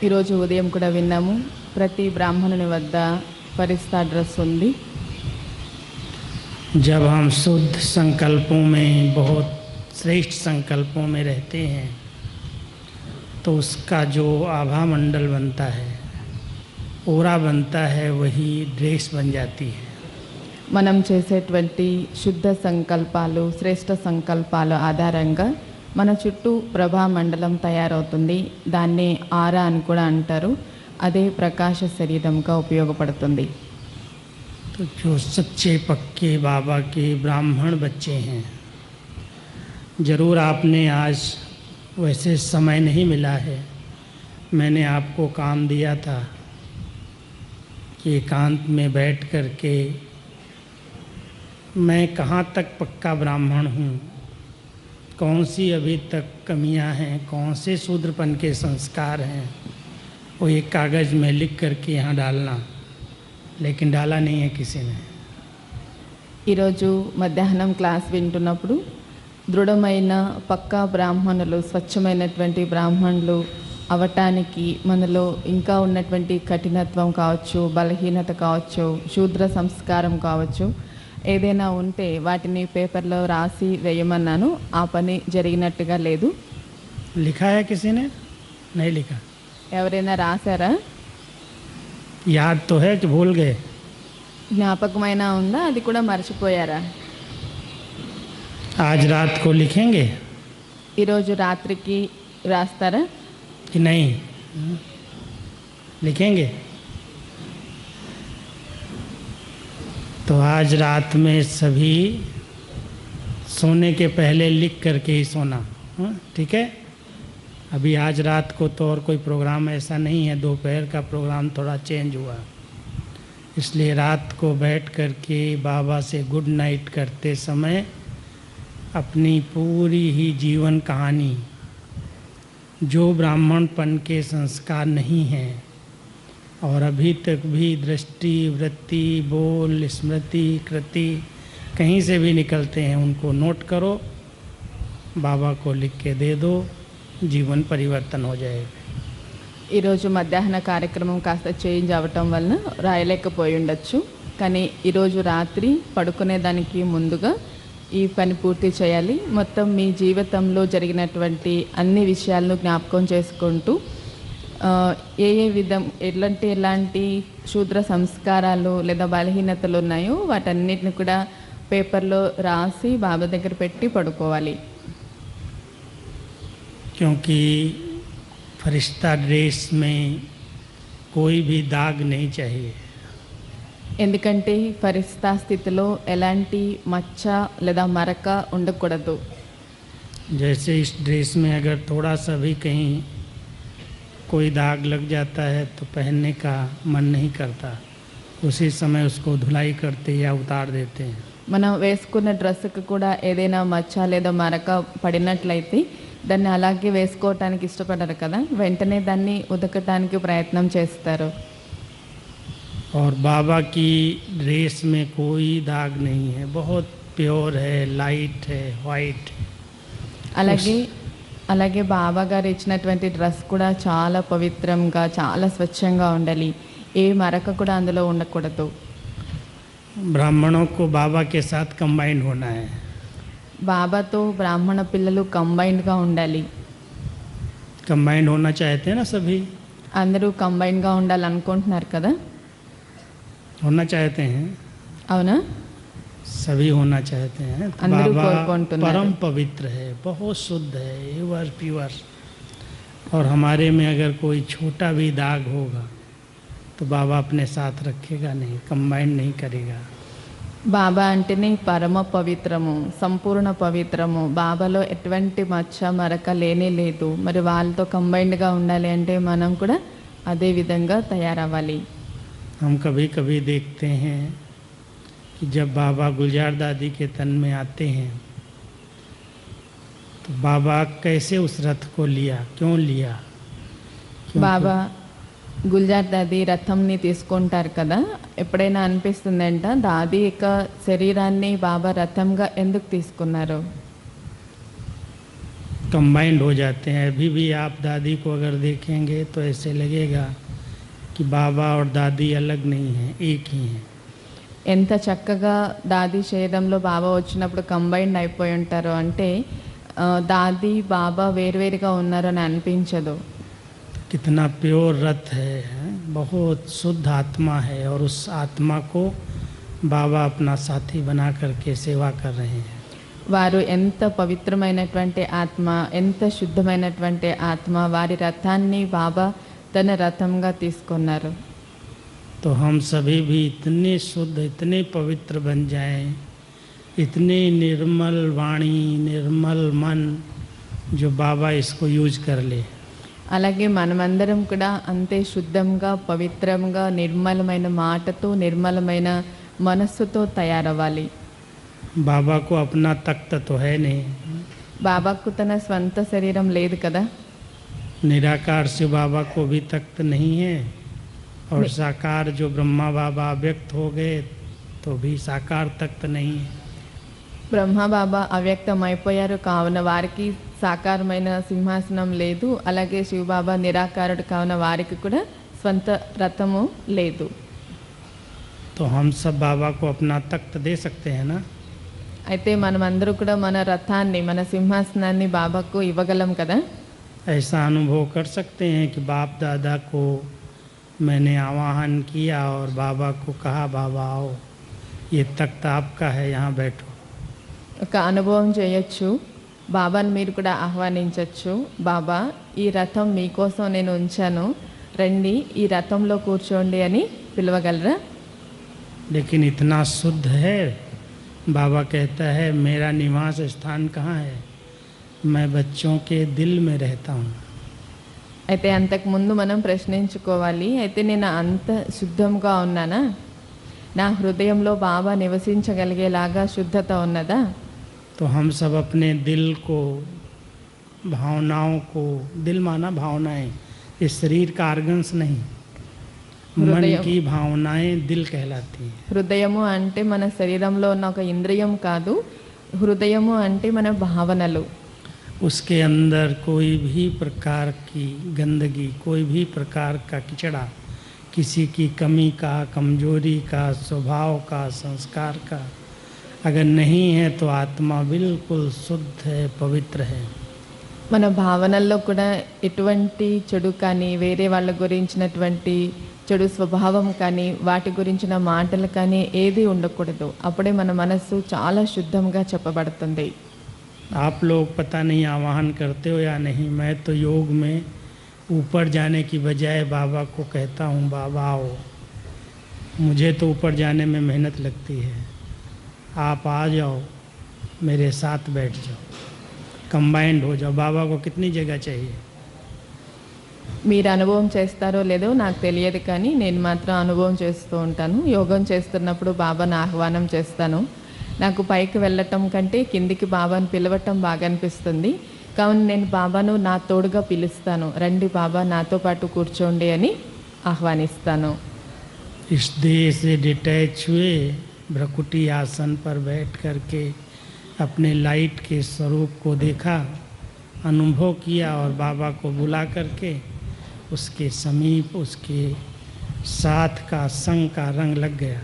ఈరోజు ఉదయం కూడా విన్నాము, ప్రతి బ్రాహ్మణుని వద్ద ఫరిస్తా డ్రెస్ ఉంది. जब हम शुद्ध संकल्पों में बहुत श्रेष्ठ संकल्पों में रहते हैं तो उसका जो आभा मंडल बनता है, ओरा बनता है, वही ड्रेस बन जाती है। మనం చేసేటువంటి శుద్ధ సంకల్పాలు శ్రేష్ఠ సంకల్పాలు ఆధారంగా మన చుట్టూ ప్రభా మండలం తయారవుతుంది. దాన్ని ఆరా అని కూడా అంటారు. అదే ప్రకాశ శరీరంగా ఉపయోగపడుతుంది. तो जो सच्चे पक्के बाबा के ब्राह्मण बच्चे हैं, ज़रूर आपने आज वैसे समय नहीं मिला है, मैंने आपको काम दिया था कि एकांत में बैठ कर के मैं कहाँ तक पक्का ब्राह्मण हूँ, कौन सी अभी तक कमियाँ हैं, कौन से शूद्रपन के संस्कार हैं, वो एक कागज़ में लिख करके यहाँ डालना, लेकिन डाला नहीं है किसी ने। ఈరోజు మధ్యాహ్నం క్లాస్ వింటున్నప్పుడు దృఢమైన పక్కా బ్రాహ్మణులు, స్వచ్ఛమైనటువంటి బ్రాహ్మణులు అవటానికి మనలో ఇంకా ఉన్నటువంటి కఠినత్వం కావచ్చు, బలహీనత కావచ్చు, శూద్ర సంస్కారం కావచ్చు, ఏదైనా ఉంటే వాటిని పేపర్లో రాసి వేయమన్నాను. ఆ పని జరిగినట్టుగా లేదు. लिखा है किसी ने? नहीं लिखा। ఎవరైనా రాశారా? याद तो है कि भूल गए? జ్ఞాపకమైనా ఉందా? అది కూడా మర్చిపోయారా? आज रात को लिखेंगे ఈరోజు రాత్రికి రాస్తారా? कि नहीं? लिखेंगे। तो आज रात में सभी सोने के पहले लिख करके ही सोना, ठीक है? अभी आज रात को तो और कोई प्रोग्राम ऐसा नहीं है, दोपहर का प्रोग्राम थोड़ा चेंज हुआ, इसलिए रात को बैठ करके बाबा से गुड नाइट करते समय अपनी पूरी ही जीवन कहानी, जो ब्राह्मणपन के संस्कार नहीं हैं और अभी तक भी दृष्टि, वृत्ति, बोल, स्मृति, कृति कहीं से भी निकलते हैं, उनको नोट करो, बाबा को लिख के दे दो, जीवन परिवर्तन हो जाएगा। ఈరోజు మధ్యాహ్న కార్యక్రమం కాస్త చేంజ్ అవ్వటం వలన రాయలేకపోయి ఉండొచ్చు. కానీ ఈరోజు రాత్రి పడుకునేదానికి ముందుగా ఈ పని పూర్తి చేయాలి. మొత్తం మీ జీవితంలో జరిగినటువంటి అన్ని విషయాలను జ్ఞాపకం చేసుకుంటూ ఎలాంటి శూద్ర సంస్కారాలు లేదా బలహీనతలు ఉన్నాయో వాటన్నిటిని కూడా పేపర్లో రాసి బాబా దగ్గర పెట్టి పడుకోవాలి. क्योंकि फरिश्ता ड्रेस में कोई भी दाग नहीं चाहिए। ఎందుకంటే ఫరిస్తా స్థితిలో ఎలాంటి మచ్చ లేదా మరక ఉండకూడదు. जैसे इस ड्रेस में अगर थोड़ा सा भी कहीं कोई दाग लग जाता है तो पहनने का मन नहीं करता, उसी समय उसको धुलाई करते या उतार देते हैं। మనం వేసుకున్న డ్రెస్కి కూడా ఏదైనా మచ్చ లేదా మరక పడినట్లయితే దాన్ని అలాగే వేసుకోవటానికి ఇష్టపడరు కదా, వెంటనే దాన్ని ఉతకటానికి ప్రయత్నం చేస్తారు. और बाबा की ड्रेस में कोई दाग नहीं है, बहुत प्योर है, लाइट है, वाइट। అలాగే బాబా గారు ఇచ్చినటువంటి డ్రెస్ కూడా చాలా పవిత్రంగా, చాలా స్వచ్ఛంగా ఉండాలి. ఏ మరక కూడా అందులో ఉండకూడదు. ब्राह्मणों को बाबा के साथ कंबाइंड होना है। బాబాతో బ్రాహ్మణ పిల్లలు కంబైన్డ్గా ఉండాలి. कंबाइंड होना चाहते हैं ना सभी? అందరూ కంబైన్డ్గా ఉండాలనుకుంటున్నారు కదా? होना चाहते हैं, అవునా? सभी होना चाहते हैं। तो अंदरू बाबा कोरुकुंटुन्नारू। परम पवित्र है, बहुत शुद्ध है, एवर प्योर। और हमारे में अगर कोई छोटा भी दाग होगा तो बाबा अपने साथ रखेगा नहीं, कंबाइंड नहीं करेगा। బాబా అంటేనే పరమ పవిత్రము, సంపూర్ణ పవిత్రము. బాబాలో ఎటువంటి మచ్చ మరక లేనే లేదు. మరి వాళ్ళతో కంబైన్డ్గా ఉండాలి అంటే మనం కూడా అదే విధంగా తయారవ్వాలి. हम कभी कभी देखते हैं कि जब बाबा गुलजार दादी के तन में आते हैं तो बाबा कैसे उस रथ को लिया, क्यों लिया? బాబా గుల్జార్ దాది రథంని తీసుకుంటారు కదా, ఎప్పుడైనా అనిపిస్తుందంట దాది యొక్క శరీరాన్ని బాబా రథంగా ఎందుకు తీసుకున్నారు? कंबाइंड हो जाते हैं। अभी भी आप दादी को अगर देखेंगे तो ऐसे लगेगा कि बाबा और दादी अलग नहीं हैं, एक ही हैं। ఎంత చక్కగా దాది శరీరంలో బాబా వచ్చినప్పుడు కంబైన్డ్ అయిపోయి ఉంటారు అంటే దాది బాబా వేరువేరుగా ఉన్నారని అనిపించదు. कितना प्योर रथ है, बहुत शुद्ध आत्मा है और उस आत्मा को बाबा अपना साथी बना करके सेवा कर रहे हैं। వారు ఎంత పవిత్రమైనటువంటి ఆత్మ, ఎంత శుద్ధమైనటువంటి ఆత్మ, వారి రథాన్ని బాబా తన రథంగా తీసుకున్నారు. तो हम सभी भी इतने शुद्ध, इतने पवित्र बन जाएं, इतने निर्मल वाणी, निर्मल मन, जो बाबा इसको यूज कर ले। అలాగే మనమందరం కూడా అంతే శుద్ధంగా, పవిత్రంగా, నిర్మలమైన మాటతో, నిర్మలమైన మనస్సుతో తయారవ్వాలి. बाबा को अपना तख्त तो है नहीं, బాబాకు తన స్వంత శరీరం లేదు కదా. निराकार से बाबा को भी तख्त नहीं है, और साकार जो ब्रह्मा बाबा व्यक्त हो गए तो भी साकार तख्त नहीं है। బ్రహ్మ బాబా అవ్యక్తం అయిపోయారు కావున వారికి సాకారమైన సింహాసనం లేదు. అలాగే శివబాబా నిరాకారుడు కావున వారికి కూడా స్వంత రథము లేదు. तो हम सब बाबा को अपना तख्त दे सकते हैं ना। అయితే మనమందరూ కూడా మన రథాన్ని, మన సింహాసనాన్ని బాబాకు ఇవ్వగలం కదా. ऐसा अनुभव कर सकते हैं कि बाप दादा को मैंने आवाहन किया और बाबा को कहा, बाबा आओ, ये तख्त आपका है, यहाँ बैठो। ఒక అనుభవం చేయొచ్చు. బాబాను మీరు కూడా ఆహ్వానించవచ్చు. బాబా, ఈ రథం మీకోసం నేను ఉంచాను, రండి ఈ రథంలో కూర్చోండి అని పిలవగలరా? लेकिन इतना शुद्ध है, बाबा कहता है मेरा निवास स्थान कहाँ है, मैं बच्चों के दिल में रहता हूँ। అయితే అంతకుముందు మనం ప్రశ్నించుకోవాలి, అయితే నేను అంత శుద్ధంగా ఉన్నానా? నా హృదయంలో బాబా నివసించగలిగేలాగా శుద్ధత ఉన్నదా? तो हम सब अपने दिल को, भावनाओं को, दिल माना भावनाएं, इस शरीर का आर्गन्स नहीं, मन हृदय। की भावनाएं दिल कहलाती हैं। హృదయము అంటే మన శరీరంలో ఉన్న ఒక ఇంద్రియం కాదు. హృదయము అంటే మన భావనలు. उसके अंदर कोई भी प्रकार की गंदगी, कोई भी प्रकार का किचड़ा, किसी की कमी का, कमजोरी का, स्वभाव का, संस्कार का अगर नहीं है तो आत्मा बिल्कुल शुद्ध है, पवित्र है। మన భావనల్లో కూడా ఎటువంటి చెడు కానీ, వేరే వాళ్ళ గురించినటువంటి చెడు స్వభావం కానీ, వాటి గురించిన మాటలు కానీ ఏది ఉండకూడదు. అప్పుడే మన మనస్సు చాలా శుద్ధంగా చెప్పబడుతుంది. आप लोग पता नहीं आवाहन करते हो या नहीं, मैं तो योग में ऊपर जाने की बजाय बाबा को कहता हूँ, बाबा आओ। मुझे तो ऊपर जाने में मेहनत लगती है, आप आ जाओ, मेरे साथ बैठ जाओ, कंबाइंड हो जाओ। बाबा को कितनी जगह चाहिए? మీరు అనుభవం చేస్తారో లేదో నాకు తెలియదు, కానీ నేను మాత్రం అనుభవం చేస్తూ ఉంటాను. యోగం చేస్తున్నప్పుడు బాబాను ఆహ్వానం చేస్తాను. నాకు పైకి వెళ్ళటం కంటే కిందికి బాబాను పిలవటం బాగా అనిపిస్తుంది. కావున నేను బాబాను నా తోడుగా పిలుస్తాను, రండి బాబా నాతో పాటు కూర్చోండి అని ఆహ్వానిస్తాను. इस देह से डिटैच हुए भ्रकुटी आसन पर बैठ करके अपने लाइट के स्वरूप को देखा, अनुभव किया और बाबा को बुला करके उसके समीप, उसके साथ का संग का रंग लग गया।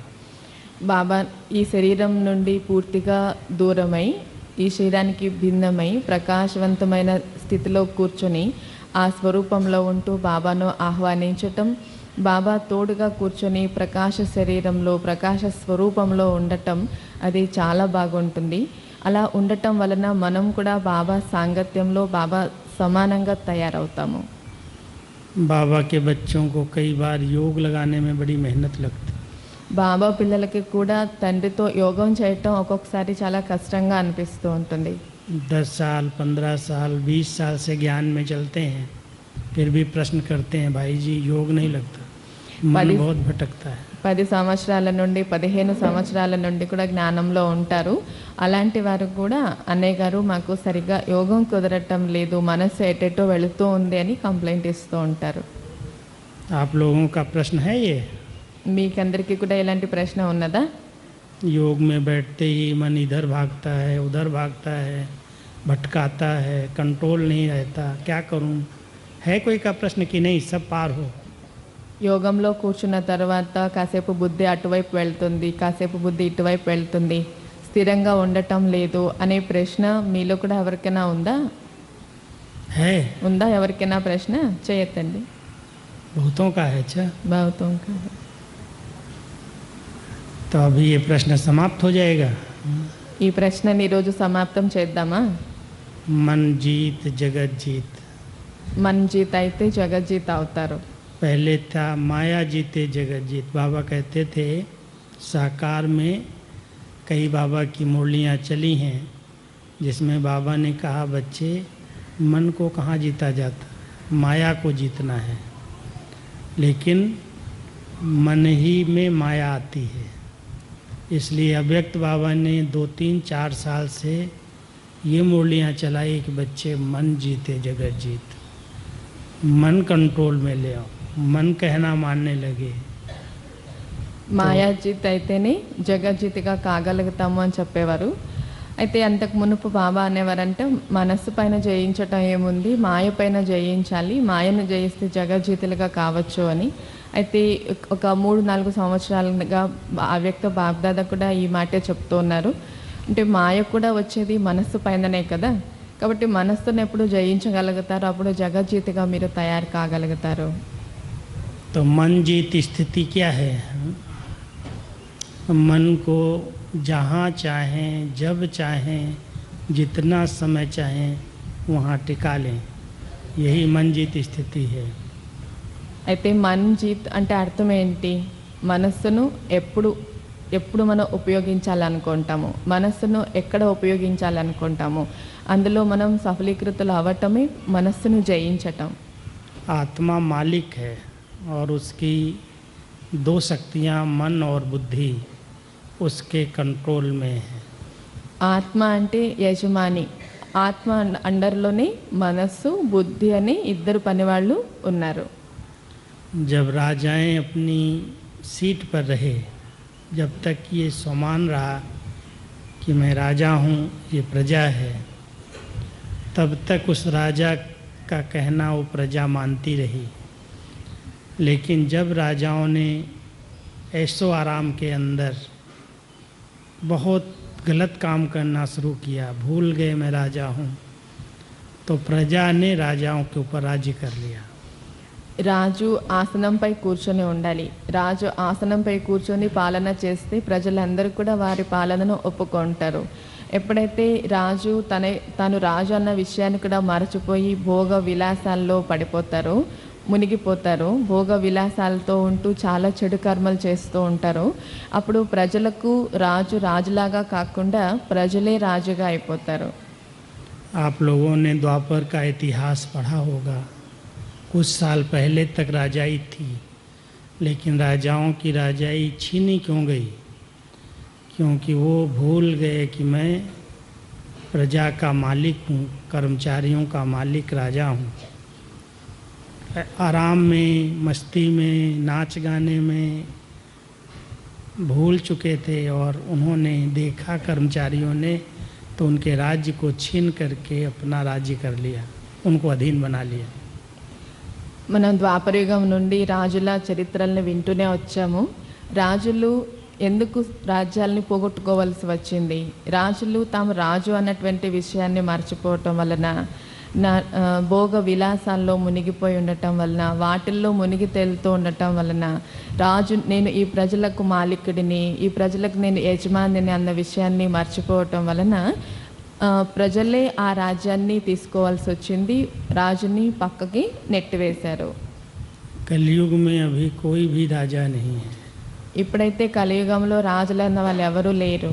బాబా ఈ శరీరం నుండి పూర్తిగా దూరమై, ఈ శరీరానికి భిన్నమై ప్రకాశవంతమైన స్థితిలో కూర్చొని ఆ స్వరూపంలో ఉంటూ బాబాను ఆహ్వానించటం, బాబా తోడుగా కూర్చొని ప్రకాశ శరీరంలో, ప్రకాశ స్వరూపంలో ఉండటం, అది చాలా బాగుంటుంది. అలా ఉండటం వలన మనం కూడా బాబా సాంగత్యంలో బాబా సమానంగా తయారవుతాము. बाबा के बच्चों को कई बार योग लगाने में बड़ी मेहनत लगती, బాబా పిల్లలకి కూడా తండ్రితో యోగం చేయటం ఒక్కొక్కసారి చాలా కష్టంగా అనిపిస్తూ ఉంటుంది. 10 साल, 15 साल, 20 साल से ज्ञान में चलते हैं, फिर भी प्रश्न करते हैं, भाई जी योग नहीं लगता, मन बड़ी- बहुत भटकता है। 10 సంవత్సరాల నుండి 15 సంవత్సరాల నుండి కూడా జ్ఞానంలో ఉంటారు. అలాంటి వారు కూడా అన్నయ్య గారు మాకు సరిగ్గా యోగం కుదరటం లేదు, మనసు ఎటెటో వెళుతూ ఉంది అని కంప్లైంట్ ఇస్తూ ఉంటారు. आप लोगों का प्रश्न है ये? మీకందరికీ కూడా ఇలాంటి ప్రశ్న ఉన్నదా? योग में बैठते ही मन इधर भागता है, उधर भागता है, भटकाता है, कंट्रोल नहीं रहता, क्या करूं? है कोई का प्रश्न कि नहीं, सब पार हो? యోగంలో కూర్చున్న తర్వాత కాసేపు బుద్ధి అటువైపు వెళ్తుంది, కాసేపు బుద్ధి ఇటువైపు వెళ్తుంది, స్థిరంగా ఉండటం లేదు అనే ప్రశ్న మీలో కూడా ఎవరికైనా ఉందా? है, ఉందా ఎవరికైనా ప్రశ్న? చేయొద్దండి. बहुतों का है। अच्छा, భావతం तो अभी ये प्रश्न समाप्त हो जाएगा। ఈ ప్రశ్నని ఈరోజు సమాప్తం చేద్దామా? मन जीत जगत जीत। మన్ జీత్ అయితే జగజ్జీత్ అవుతారు. पहले था माया जीते जगत जीत। बाबा कहते थे साकार में कई बाबा की मुरलियाँ चली हैं जिसमें बाबा ने कहा बच्चे मन को कहाँ जीता जाता, माया को जीतना है। लेकिन मन ही में माया आती है, इसलिए अव्यक्त बाबा ने 2-3-4 साल से ये मुरलियाँ चलाई कि बच्चे मन जीते जगत जीत, मन कंट्रोल में ले आओ, मन कहना मानने लगे। మాయాజీత్ అయితేనే జగజ్జీతిగా కాగలుగుతాము అని చెప్పేవారు. అయితే అంతకు మునుపు బాబా అనేవారంటే మనస్సు పైన జయించటం ఏముంది, మాయ పైన జయించాలి, మాయను జయిస్తే జగజ్జీతులుగా కావచ్చు అని. అయితే ఒక 3-4 సంవత్సరాలుగా అవ్యక్త బాబ్దాదా కూడా ఈ మాటే చెప్తూ ఉన్నారు. అంటే మాయ కూడా వచ్చేది మనస్సు పైననే కదా, కాబట్టి మనస్సును ఎప్పుడు జయించగలుగుతారో అప్పుడు జగజ్జీతిగా మీరు తయారు కాగలుగుతారు. तो मन जीत स्थिति क्या है? मन को जहाँ चाहें, जब चाहें, जितना समय चाहें वहाँ टिका लें, यही मन जीत स्थिति है। అయితే మన్ జీత్ అంటే అర్థం ఏంటి? మనస్సును ఎప్పుడు మనం ఉపయోగించాలనుకుంటాము, మనస్సును ఎక్కడ ఉపయోగించాలనుకుంటాము, అందులో మనం సఫలీకృతులు అవ్వటమే మనస్సును జయించటం. आत्मा मालिक है और उसकी 2 शक्तियाँ मन और बुद्धि उसके कंट्रोल में है। ఆత్మ అంటే యజమాని, ఆత్మ అండర్లోనే మనస్సు బుద్ధి అని 2 పనివాళ్ళు ఉన్నారు. जब राजाएं अपनी सीट पर रहे, जब तक ये सम्मान रहा कि मैं राजा हूँ, ये प्रजा है, तब तक उस राजा का कहना वो प्रजा मानती रही। लेकिन जब राजाओं ने ऐशो आराम के अंदर बहुत गलत काम करना शुरू किया, भूल गए मैं राजा हूँ, तो प्रजा ने राजाओं के ऊपर राज्य कर लिया। రాజు ఆసనంపై కూర్చొని ఉండాలి. రాజు ఆసనంపై కూర్చొని పాలన చేస్తే ప్రజలందరూ కూడా వారి పాలనను ఒప్పుకుంటారు. ఎప్పుడైతే రాజు తాను రాజు అన్న విషయాన్ని కూడా మరచిపోయి భోగ విలాసాల్లో పడిపోతారో, మునిగిపోతారో, భోగ విలాసాలతో ఉంటూ చాలా చెడు కర్మలు చేస్తూ ఉంటారు, అప్పుడు ప్రజలకు రాజు రాజులాగా కాకుండా ప్రజలే రాజుగా అయిపోతారు. आप लोगों ने द्वापर का इतिहास पढ़ा होगा। कुछ साल पहले तक राजाई थी, लेकिन राजाओं की राजाई छीनी क्यों गई? क्योंकि वो भूल गए कि मैं प्रजा का मालिक हूँ, कर्मचारियों का मालिक राजा हूँ। आराम में, मस्ती में, नाच गाने में भूल चुके थे और उन्होंने देखा कर्मचारियों ने तो उनके राज्य को छीन करके अपना राज्य कर लिया, उनको अधीन बना लिया। మనం ద్వాపరయుగం నుండి రాజుల చరిత్రలను వింటూనే వచ్చాము. రాజులు ఎందుకు రాజ్యాల్ని పోగొట్టుకోవాల్సి వచ్చింది? రాజులు తాము రాజు అన్నటువంటి విషయాన్ని మర్చిపోవటం వలన, భోగ విలాసాల్లో మునిగిపోయి ఉండటం వలన, వాటిల్లో మునిగి తేలుతూ ఉండటం వలన, రాజు నేను ఈ ప్రజలకు మాలికుడిని, ఈ ప్రజలకు నేను యజమానిని అన్న విషయాన్ని మర్చిపోవటం వలన ప్రజలే ఆ రాజ్యాన్ని తీసుకోవాల్సి వచ్చింది, రాజుని పక్కకి నెట్టివేశారు. कलयुग में अभी कोई भी राजा नहीं है। ఇప్పుడైతే కలియుగంలో రాజులు అన్న వాళ్ళు ఎవరూ లేరు.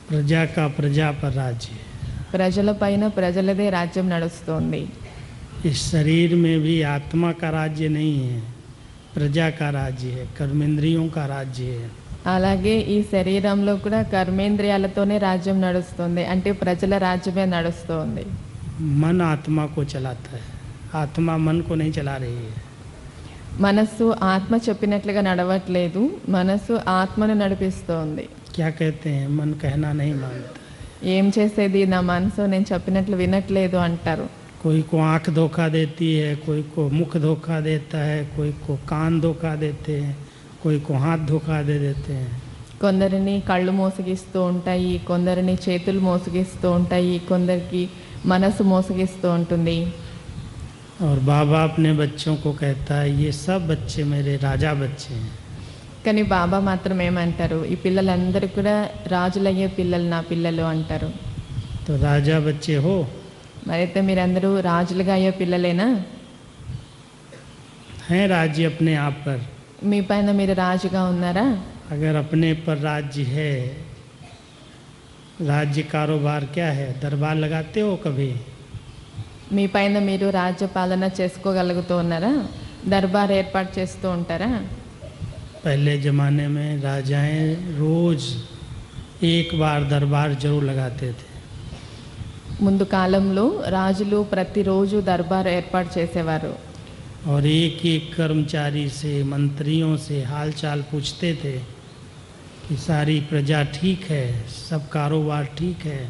प्रजा का प्रजा पर राज्य है। ప్రజల పైన ప్రజలదే రాజ్యం నడుస్తోంది. इस शरीर में भी आत्मा का राज्य नहीं है, प्रजा का राज्य है, कर्मेंद्रियों का राज्य है। అలాగే ఈ శరీరంలో కూడా కర్మేంద్రియాలతోనే రాజ్యం నడుస్తుంది, అంటే ప్రజల రాజ్యమే నడుస్తోంది. मन आत्मा को चलाता है, आत्मा मन को नहीं चला रही है। మనస్సు ఆత్మ చెప్పినట్లుగా నడవట్లేదు, మనస్సు ఆత్మను నడిపిస్తోంది. क्या कहते हैं, मन कहना नहीं मानता। ఏం చేసేది, నా మనసు నేను చెప్పినట్లు వినట్లేదు అంటారు. कोई को आँख धोखा देती है, कोई को मुख धोखा देता है, कोई को कान धोखा देते हैं, कोई को हाथ धोखा दे देते हैं। కొందరిని కళ్ళు మోసగిస్తూ ఉంటాయి, కొందరిని చేతులు మోసగిస్తూ ఉంటాయి, కొందరికి మనసు మోసగిస్తూ ఉంటుంది. और बाबा अपने बच्चों को कहता है ये सब बच्चे मेरे राजा बच्चे हैं। కానీ బాబా మాత్రం ఏమంటారు, ఈ పిల్లలందరూ కూడా రాజులయ్యే పిల్లలు నా పిల్లలు అంటారు. तो राजा बच्चे हो, మరైతే మీరందరూ రాజులుగా అయ్యే పిల్లలేనా? हैं राज्य अपने आप पर। మీ పైన మీరు రాజుగా ఉన్నారా? अगर अपने पर राज्य है, राज्य कारोबार क्या है? दरबार लगाते हो कभी? మీ పైన మీరు రాజ్య పాలన చేసుకోగలుగుతూ ఉన్నారా? దర్బార్ ఏర్పాటు చేస్తూ ఉంటారా? पहले ज़माने में राजाएं रोज एक बार दरबार जरूर लगाते थे। ముందు కాలంలో రాజులు ప్రతిరోజు దర్బార్ ఏర్పాటు చేసేవారు. और एक एक कर्मचारी से, मंत्रियों से हाल चाल पूछते थे कि सारी प्रजा ठीक है, सब कारोबार ठीक है,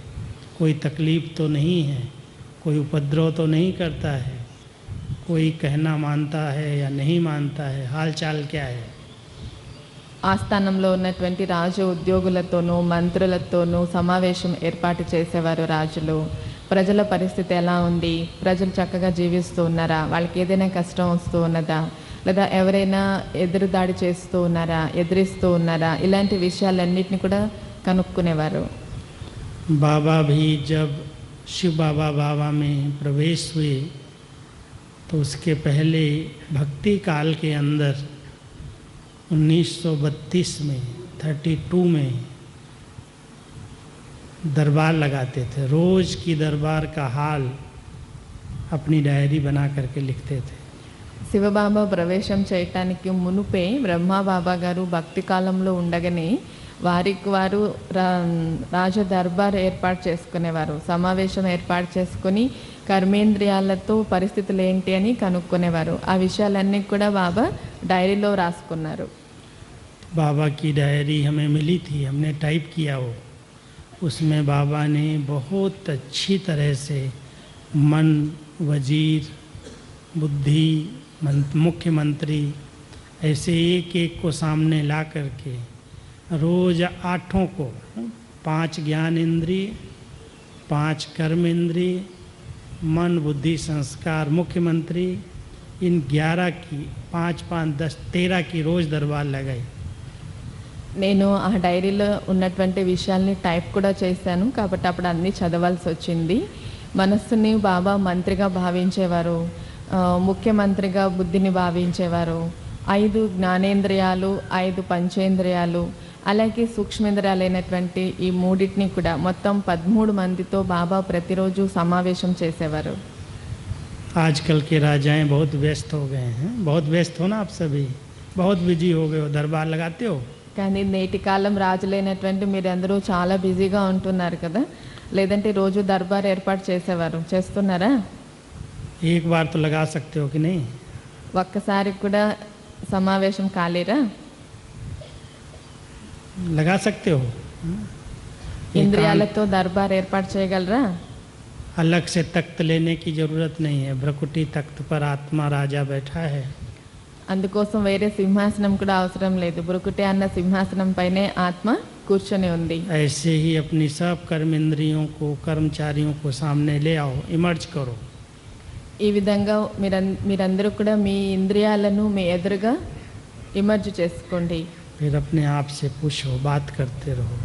कोई तकलीफ तो नहीं है, कोई उपद्रव तो नहीं करता है, कोई कहना मानता है या नहीं मानता है, हाल चाल क्या है। ఆస్థానంలో ఉన్నటువంటి రాజు ఉద్యోగులతోనూ మంత్రులతోనూ సమావేశం ఏర్పాటు చేసేవారు రాజులు. ప్రజల పరిస్థితి ఎలా ఉంది, ప్రజలు చక్కగా జీవిస్తూ ఉన్నారా, వాళ్ళకి ఏదైనా కష్టం వస్తూ ఉన్నదా, లేదా ఎవరైనా ఎదురుదాడి చేస్తూ ఉన్నారా, ఎదిరిస్తూ ఉన్నారా, ఇలాంటి విషయాలన్నింటినీ కూడా కనుక్కునేవారు. बाबा भी जब शिव बाबा बाबा में प्रवेश हुए तो उसके पहले भक्ति काल के अंदर 1932 में 32 में दरबार लगाते थे। रोज़ की दरबार का हाल अपनी डायरी बना करके लिखते थे। శివబాబా ప్రవేశం చేయటానికి మునుపే బ్రహ్మబాబా గారు భక్తి కాలంలో ఉండగానే వారికి వారు రాజ దర్బార్ ఏర్పాటు చేసుకునేవారు. సమావేశం ఏర్పాటు చేసుకుని కర్మేంద్రియాలతో పరిస్థితులు ఏంటి అని కనుక్కునేవారు. ఆ విషయాలన్నీ కూడా బాబా డైరీలో రాసుకున్నారు. बाबा की डायरी हमें मिली थी, हमने टाइप किया वो। उसमें बाबा ने बहुत अच्छी तरह से मन, वजीर, बुद्धि, मुख्यमंत्री ऐसे एक एक को सामने ला करके रोज़ 8 को 5 ज्ञान इंद्रिय, 5 कर्म इंद्रिय, मन, बुद्धि, संस्कार, मुख्यमंत्री, इन 11 की 5 5 10 13 की रोज़ दरबार लगाई। నేను ఆ డైరీలో ఉన్నటువంటి విషయాల్ని టైప్ కూడా చేశాను, కాబట్టి అప్పుడు అన్నీ చదవాల్సి వచ్చింది. మనస్సుని బాబా మంత్రిగా భావించేవారు, ముఖ్యమంత్రిగా బుద్ధిని భావించేవారు, 5 జ్ఞానేంద్రియాలు, 5 పంచేంద్రియాలు, అలాగే సూక్ష్మేంద్రియాలైనటువంటి ఈ మూడింటిని కూడా మొత్తం 13 మందితో బాబా ప్రతిరోజు సమావేశం చేసేవారు. आजकल के राजाएं बहुत व्यस्त हो गए हैं। बहुत व्यस्त हो ना आप सभी, बहुत बिजी हो गए हो, दरबार लगाते हो। కానీ నేటి కాలం రాజులైనటువంటి మీరందరూ చాలా బిజీగా ఉంటున్నారు కదా, లేదంటే రోజు దర్బార్ ఏర్పాటు చేసేవారు, చేస్తున్నారా? एक बार तो लगा सकते हो कि नहीं? ఒక్కసారి కూడా సమావేశం కాలేరా? लगा सकते हो। ఇంద్రియాలతో దర్బార్ ఏర్పాటు చేయగలరా? अलग से तख्त लेने की जरूरत नहीं है। भ्रकुटी तख्त पर आत्मा राजा बैठा है। అందుకోసం వేరే సింహాసనం కూడా అవసరం లేదు. బురుకుటే అన్న సింహాసనం పైనే ఆత్మ కూర్చొని ఉంది. ऐसे ही अपनी सब कर्म इंद्रियों को, कर्मचारियों को सामने ले आओ, इमर्ज करो। ఈ విధంగా మీరందరూ కూడా మీ ఇంద్రియాలను మీ ఎదురుగా ఇమర్జ్ చేసుకోండి. फिर अपने आप से पूछो, बात करते रहो।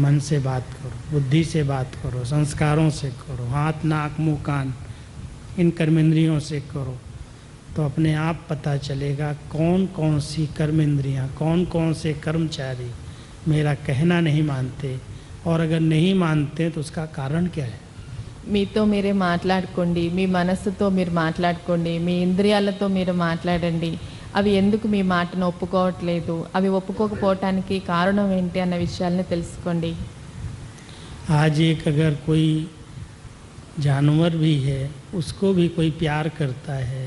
मन से बात करो, बुद्धि से बात करो, संस्कारों से करो, हाथ, नाक, मुंह, कान, इन कर्मेंद्रियों से करो, तो अपने आप पता चलेगा कौन कौन सी कर्मेंद्रियाँ, कौन कौन से कर्मचारी मेरा कहना नहीं मानते, और अगर नहीं मानते तो उसका कारण क्या है। మీతో మీరే మాట్లాడుకోండి, మీ మనస్సుతో మీరు మాట్లాడుకోండి, మీ ఇంద్రియాలతో మీరు మాట్లాడండి. అవి ఎందుకు మీ మాటను ఒప్పుకోవట్లేదు, అవి ఒప్పుకోకపోవటానికి కారణం ఏంటి అన్న విషయాల్ని తెలుసుకోండి. आज एक अगर कोई जानवर भी है, उसको भी कोई प्यार करता है,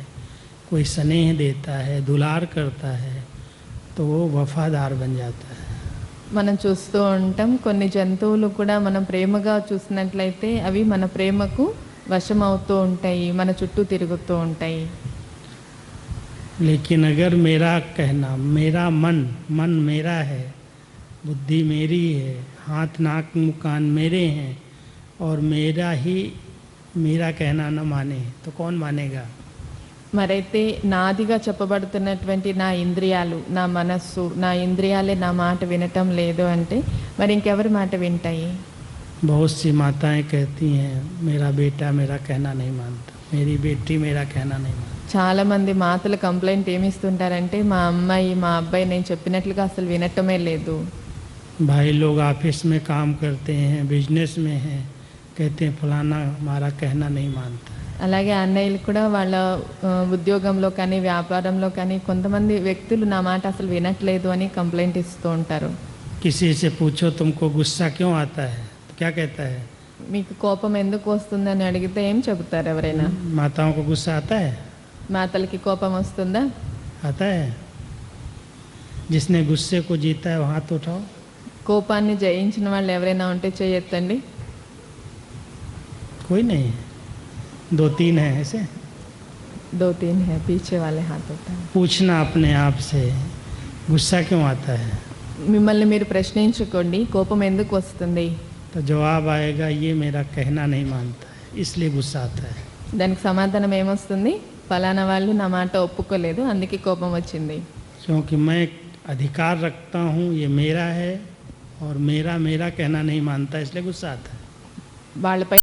कोई स्नेह देता है, दुलार करता है, तो वो वफादार बन जाता है। మనం చూస్తూ ఉంటాం, కొన్ని జంతువులు కూడా మనం ప్రేమగా చూసినట్లయితే అవి మన ప్రేమకు వశం అవుతూ ఉంటాయి, మన చుట్టూ తిరుగుతూ ఉంటాయి. लेकिन अगर मेरा कहना, मेरा मन, मन मेरा है, बुद्धि मेरी है, हाथ नाक मुंह कान मेरे हैं और मेरा कहना न माने तो कौन मानेगा। మరైతే నాదిగా చెప్పబడుతున్నటువంటి నా ఇంద్రియాలు, నా మనస్సు, నా ఇంద్రియాలే నా మాట వినటం లేదు అంటే మరి ఇంకెవరి మాట వింటాయి? बहुत सी माताएं कहती हैं मेरा बेटा मेरा कहना नहीं मानता, मेरी बेटी मेरा कहना नहीं मानता। చాలా మంది మాతలు కంప్లైంట్ ఏమిస్తుంటారంటే మా అమ్మాయి మా అబ్బాయి నేను చెప్పినట్లుగా అసలు వినటమే లేదు. भाई लोग ऑफिस में काम करते हैं, बिजनेस में हैं, कहते हैं फलाना हमारा कहना नहीं मानता। అలాగే అన్నయ్యలు కూడా వాళ్ళ ఉద్యోగంలో కానీ వ్యాపారంలో కానీ కొంతమంది వ్యక్తులు నా మాట అసలు వినట్లేదు అని కంప్లైంట్ ఇస్తూ ఉంటారు. किसी से पूछो तुमको गुस्सा क्यों आता है तो क्या कहता है, మీకు కోపం ఎందుకు వస్తుందని అడిగితే ఏం చెబుతారు ఎవరైనా? माताओं को गुस्सा आता है, మాతలకి కోపం వస్తుందా? आता है। जिसने गुस्से को जीता है वो हाथ उठाओ। కోపాన్ని జయించిన వాళ్ళు ఎవరైనా ఉంటే చేయొద్దండి. कोई नहीं है, 2-3 है ऐसे। 2-3 है, पीछे वाले हाथ होता है. पूछना अपने आप से गुस्सा क्यों आता है, మిమ్మల్ని మీరు ప్రశ్నించుకోండి, కోపం ఎందుకు వస్తుంది? तो जवाब आएगा ये मेरा कहना नहीं मानता है इसलिए गुस्सा आता है। దానికి సమాధానం ఏమొస్తుంది? ఫలానా వాళ్ళు నా మాట ఒప్పుకోలేదు అందుకే కోపం వచ్చింది. क्योंकि मैं अधिकार रखता हूँ, ये मेरा है और मेरा कहना नहीं मानता इसलिए गुस्सा आता है। వాళ్ళపై